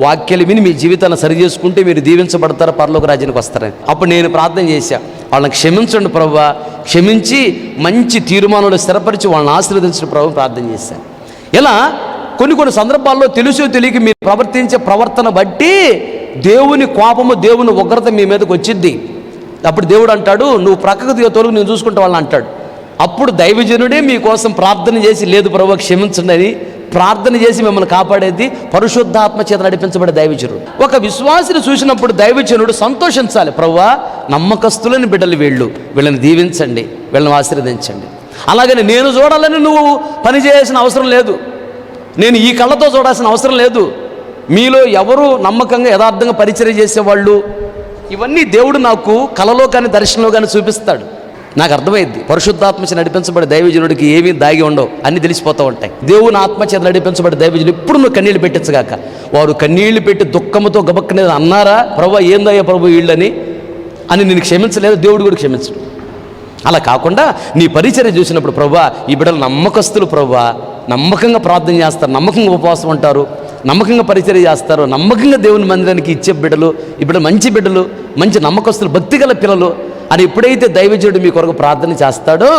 వాక్యాలు విని మీ జీవితాన్ని సరి చేసుకుంటే మీరు దీవించబడతారు, పరలోక రాజ్యానికి వస్తారని. అప్పుడు నేను ప్రార్థన చేశా, వాళ్ళని క్షమించండి ప్రభువా, క్షమించి మంచి తీర్మానాలు స్థిరపరిచి వాళ్ళని ఆశీర్వదించిన ప్రభు ప్రార్థన చేశాను. ఇలా కొన్ని సందర్భాల్లో తెలుసో తెలియక మీరు ప్రవర్తించే ప్రవర్తన బట్టి దేవుని కోపము, దేవుని ఉగ్రత మీ మీదకి వచ్చిద్ది. అప్పుడు దేవుడు అంటాడు, నువ్వు ప్రక్కకు తోలుగు, నేను చూసుకుంటా వాళ్ళని అంటాడు. అప్పుడు దైవజనుడే మీకోసం ప్రార్థన చేసి, లేదు ప్రభువా క్షమించండి అని ప్రార్థన చేసి మిమ్మల్ని కాపాడేది పరిశుద్ధాత్మ చేత నడిపించబడే దైవజనుడు. ఒక విశ్వాసిని చూసినప్పుడు దైవజనుడు సంతోషించాలి, ప్రభువా నమ్మకస్తులని బిడ్డలు వీళ్ళని దీవించండి, వీళ్ళని ఆశీర్వదించండి. అలాగని నేను చూడాలని నువ్వు పని చేయాల్సిన అవసరం లేదు, నేను ఈ కళ్ళతో చూడాల్సిన అవసరం లేదు. మీలో ఎవరు నమ్మకంగా యథార్థంగా పరిచర్య చేసేవాళ్ళు, ఇవన్నీ దేవుడు నాకు కలలో కానీ దర్శనంలో కానీ చూపిస్తాడు. నాకు అర్థమైంది, పరిశుద్ధాత్మచేత నడిపించబడే దైవజనుడికి ఏమీ దాగి ఉండవు, అన్నీ తెలిసిపోతూ ఉంటాయి. దేవుని ఆత్మచేత నడిపించబడే దైవజనుడు ఎప్పుడు నువ్వు కన్నీళ్ళు పెట్టించగాక. వారు కన్నీళ్లు పెట్టి దుఃఖంతో గబక్కనేది అన్నారా, ప్రభు ఏందయ్యా ప్రభు వీళ్ళని అని నేను క్షమించలేదు, దేవుడు కూడా క్షమించడు. అలా కాకుండా నీ పరిచర్య చూసినప్పుడు, ప్రభువా ఈ బిడ్డలు నమ్మకస్తులు, ప్రభువా నమ్మకంగా ప్రార్థన చేస్తారు, నమ్మకంగా ఉపవాసం ఉంటారు, నమ్మకంగా పరిచర్య చేస్తారు, నమ్మకంగా దేవుని మందిరానికి ఇచ్చే బిడ్డలు, ఈ బిడ్డలు మంచి బిడ్డలు, మంచి నమ్మకస్తులు, భక్తిగల పిల్లలు అని ఎప్పుడైతే దైవజనుడు మీ కొరకు ప్రార్థన చేస్తాడో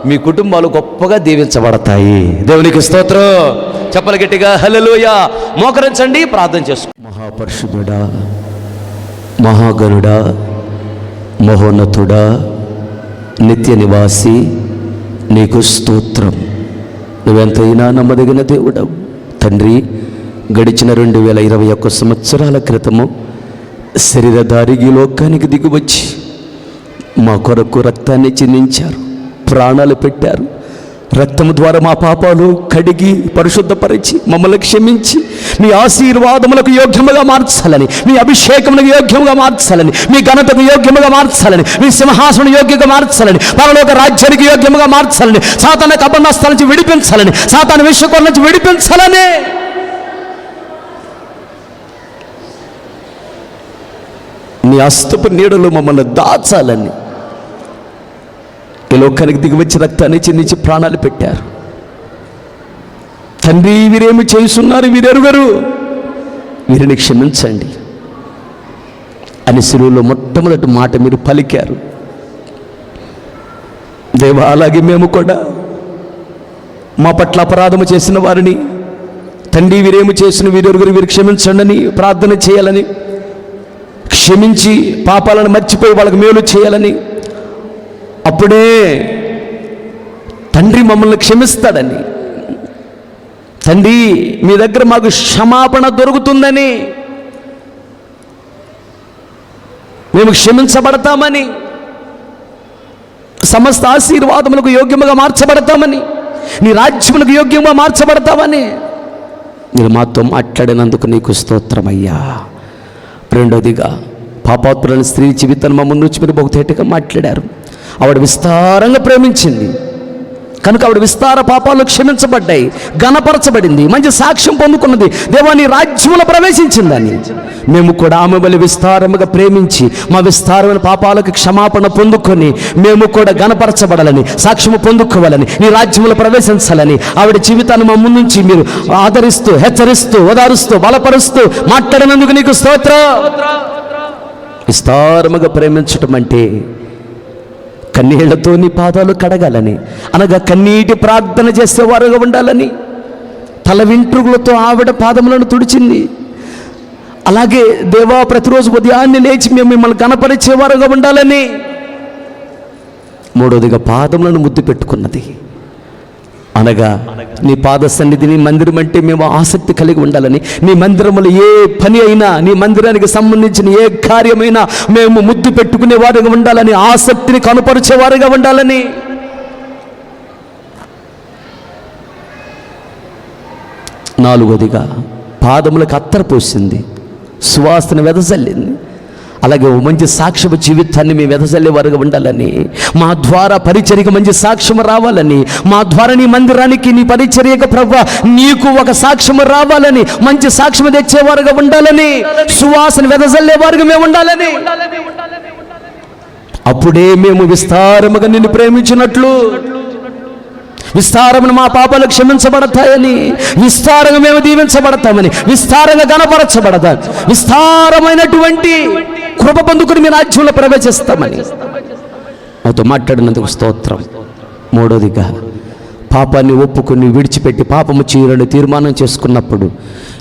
మీ కుటుంబాలు గొప్పగా దీవించబడతాయి. దేవునికి స్తోత్రం. చెప్పలు గట్టిగా హల్లెలూయా. మోకరించండి, ప్రార్థన చేసుకో. మహాపరిశుద్ధుడా, మహాగణుడా, మహోన్నతుడా, నిత్య నివాసి, నీకు స్తోత్రం. నువ్వెంతైనా నమ్మదగిన దేవుడవు తండ్రి. గడిచిన 2021 సంవత్సరాల క్రితము శరీరధారికి లోకానికి దిగువచ్చి మా కొరకు రక్తాన్ని చిందించారు, ప్రాణాలు పెట్టారు. రక్తము ద్వారా మా పాపాలు కడిగి పరిశుద్ధపరిచి మమ్మల్ని క్షమించి మీ ఆశీర్వాదములకు యోగ్యముగా మార్చాలని, మీ అభిషేకములకు యోగ్యముగా మార్చాలని, మీ ఘనతకు యోగ్యముగా మార్చాలని, మీ సింహాసనం యోగ్యంగా మార్చాలని, పరలోక రాజ్యానికి యోగ్యముగా మార్చాలని, సాతాను కబంధస్థల నుంచి విడిపించాలని, సాతాను విశ్వకోణ నుంచి విడిపించాలని, నీ హస్తపు నీడలో మమ్మల్ని దాచాలని ఈ లోకానికి దిగివచ్చి రక్తాన్ని చిందించి ప్రాణాలు పెట్టారు. తండ్రి వీరేమి చేస్తున్నారు, వీరెరుగరు, వీరిని క్షమించండి అని శిలువలో మొట్టమొదటి మాట మీరు పలికారు. దేవా అలాగే మేము కూడా మా పట్ల అపరాధము చేసిన వారిని, తండ్రి వీరేమి చేసిన వీరెరుగరు, వీరు క్షమించండి అని ప్రార్థన చేయాలని, క్షమించి పాపాలను మర్చిపోయి వాళ్ళకి మేలు చేయాలని, అప్పుడే తండ్రి మమ్మల్ని క్షమిస్తాడని, తండ్రి మీ దగ్గర మాకు క్షమాపణ దొరుకుతుందని, మేము క్షమించబడతామని, సమస్త ఆశీర్వాదములకు యోగ్యముగా మార్చబడతామని, నీ రాజ్యములకు యోగ్యంగా మార్చబడతామని మీరు మాతో మాట్లాడినందుకు నీకు స్తోత్రమయ్యా. రెండోదిగా పాపాత్ములైన స్త్రీ జీవితాన్ని మా ముందు నుంచి మీరు బహుతేటగా మాట్లాడారు. ఆవిడ విస్తారంగా ప్రేమించింది కనుక ఆవిడ విస్తార పాపాలు క్షమించబడ్డాయి, ఘనపరచబడింది, మంచి సాక్ష్యం పొందుకున్నది, దేవాని రాజ్యములో ప్రవేశించిందని. మేము కూడా ఆమె వల్ల విస్తారముగా ప్రేమించి మా విస్తారమైన పాపాలకు క్షమాపణ పొందుకొని మేము కూడా ఘనపరచబడాలని, సాక్ష్యము పొందుకోవాలని, నీ రాజ్యములో ప్రవేశించాలని ఆవిడ జీవితాన్ని మా ముందు నుంచి మీరు ఆదరిస్తూ, హెచ్చరిస్తూ, ఓదారుస్తూ, బలపరుస్తూ మాట్లాడినందుకు నీకు స్తోత్రం. విస్తారముగా ప్రేమించటం అంటే కన్నీళ్లతో నీ పాదాలు కడగాలని, అనగా కన్నీటి ప్రార్థన చేసేవారుగా ఉండాలని, తల వెంట్రుకలతో ఆవిడ పాదములను తుడిచింది. అలాగే దేవా ప్రతిరోజు ఉదయాన్నే లేచి మేము మిమ్మల్ని కనపరిచేవారుగా ఉండాలని. మూడోదిగా పాదములను ముద్దు పెట్టుకున్నది, అనగా నీ పాద సన్నిధి, నీ మందిరం అంటే మేము ఆసక్తి కలిగి ఉండాలని, నీ మందిరములో ఏ పని అయినా, నీ మందిరానికి సంబంధించిన ఏ కార్యమైనా మేము ముద్దు పెట్టుకునే వారుగా ఉండాలని, ఆసక్తిని కనుపరిచేవారుగా ఉండాలని. నాలుగోదిగా పాదములకు అత్తర పోసింది, సువాసన వెదజల్లింది. అలాగే ఓ మంచి సాక్ష్యము జీవితాన్ని మేము వెదజల్లే వారుగా ఉండాలని, మా ద్వారా పరిచర్యకు మంచి సాక్ష్యము రావాలని, మా ద్వారా నీ మందిరానికి, నీ పరిచర్యకు ప్రభువా నీకు ఒక సాక్ష్యము రావాలని, మంచి సాక్ష్యము తెచ్చేవారుగా ఉండాలని, సువాసన వెదజల్లే వారుగా మేము ఉండాలని. అప్పుడే మేము విస్తారముగా నిన్ను ప్రేమించినట్లు, విస్తారమైన మా పాపాలు క్షమించబడతాయని, విస్తారంగా మేము దీవించబడతామని, విస్తారంగా గణపరచబడతాం, విస్తారమైనటువంటి కృప పొందుకుని మీ రాజ్యంలో ప్రవేశిస్తామని నాతో మాట్లాడినందుకు స్తోత్రం. మూడోదిగా, పాపాన్ని ఒప్పుకొని విడిచిపెట్టి పాపము చేయడని తీర్మానం చేసుకున్నప్పుడు,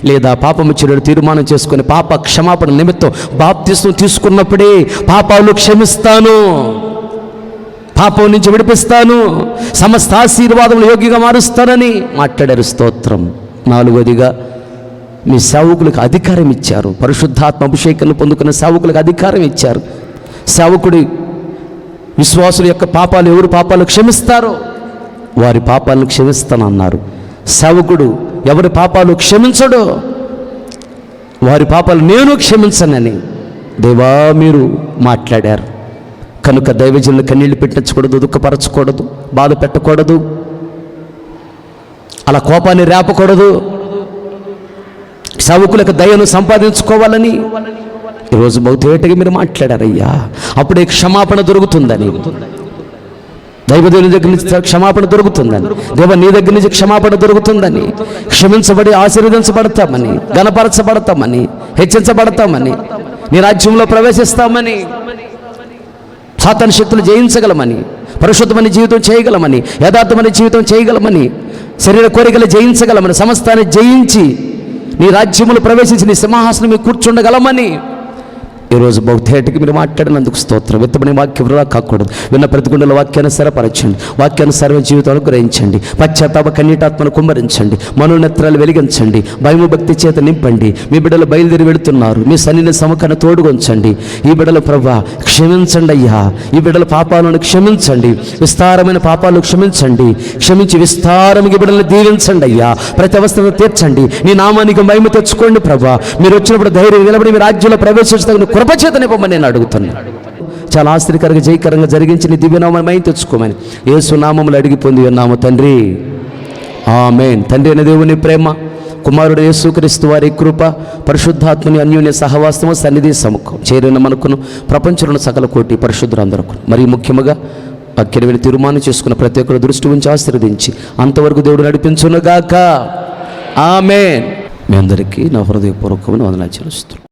లేదా పాపము చేయడని తీర్మానం చేసుకుని పాప క్షమాపణ నిమిత్తం బాప్తిస్మం తీసుకున్నప్పుడే పాపాలు క్షమిస్తాను, పాపం నుంచి విడిపిస్తాను, సమస్త ఆశీర్వాదములు యోగ్యంగా మారుస్తానని మాట్లాడారు. స్తోత్రం. నాలుగోదిగా, మీ సేవకులకు అధికారం ఇచ్చారు. పరిశుద్ధాత్మ అభిషేకాన్ని పొందుకున్న సేవకులకు అధికారం ఇచ్చారు. సేవకుడి విశ్వాసుల యొక్క పాపాలు ఎవరు పాపాలు క్షమిస్తారో వారి పాపాలను క్షమిస్తానన్నారు. సేవకుడు ఎవరి పాపాలు క్షమించడో వారి పాపాలు నేను క్షమించనని దేవా మీరు మాట్లాడారు. కనుక దైవజనులు కన్నీళ్లు పెట్టించకూడదు, దుఃఖపరచకూడదు, బాధ పెట్టకూడదు, అలా కోపాన్ని రేపకూడదు. సేవకులకు దయను సంపాదించుకోవాలని ఈరోజు బహుతేటగా మీరు మాట్లాడారయ్యా. అప్పుడే క్షమాపణ దొరుకుతుందని, దైవదేవుని దగ్గర నుంచి క్షమాపణ దొరుకుతుందని, దేవ నీ దగ్గర నుంచి క్షమాపణ దొరుకుతుందని, క్షమించబడి ఆశీర్వదించబడతామని, గణపరచబడతామని, హెచ్చించబడతామని, నీ రాజ్యంలో ప్రవేశిస్తామని, సాతాను శక్తులు జయించగలమని, పరిశుద్ధమైన జీవితం చేయగలమని, యథార్థమైన జీవితం చేయగలమని, శరీర కోరికలు జయించగలమని, సమస్తాన్ని జయించి నీ రాజ్యములు ప్రవేశించి నీ సింహాసనం మీద కూర్చుండగలమని ఈరోజు బహుతేటకి మీరు మాట్లాడినందుకు స్తోత్రం. విత్తమని వాక్యం వృధా కాకూడదు. విన్న ప్రతి గుండెల వాక్యానుసరపరచండి, వాక్యానుసారమైన జీవితాలను గ్రహించండి, పశ్చాత్తాప కన్నీటాత్మను కుమ్మరించండి, మనోనేత్రాలు వెలిగించండి, భయము భక్తి చేత నింపండి. మీ బిడ్డలు బయలుదేరి వెళుతున్నారు, మీ సన్నిధిని సమకన తోడుగొంచండి. ఈ బిడ్డలు ప్రభా క్షమించండి అయ్యా, ఈ బిడ్డల పాపాలను క్షమించండి, విస్తారమైన పాపాలను క్షమించండి, క్షమించి విస్తారమైన బిడ్డలను దీవించండి అయ్యా. ప్రతి అవస్థను తీర్చండి, నీ నామానికి మహిమ తెచ్చుకోండి ప్రభా. మీరు వచ్చినప్పుడు ధైర్యం నిలబడి మీ రాజ్యంలో ప్రవేశించడం కృపచేత నింపమని నేను అడుగుతున్నాను. చాలా ఆశ్చర్యకరంగా జయకరంగా జరిగించి నీ దివ్యనామమై తెచ్చుకోమని యేసు నామములు అడిగి పొంది ఉన్నాము తండ్రి, ఆమేన్. తండ్రి అయిన దేవుని ప్రేమ, కుమారుడు యేసుక్రీస్తు వారి కృప, పరిశుద్ధాత్మని అన్యోన్య సహవాసము, సన్నిధి సముఖం చేరిన మనకును ప్రపంచంలో సకల కోటి పరిశుద్ధులందరకు, మరి ముఖ్యముగా అక్కిరవిని తీర్మానం చేసుకున్న ప్రతి ఒక్కరు దృష్టి ఉంచి ఆశీర్వదించి అంతవరకు దేవుడు నడిపించునుగాక. ఆమేన్. మీ అందరికీ నా హృదయపూర్వకమైన వందనాలు చెల్లిస్తున్నాను.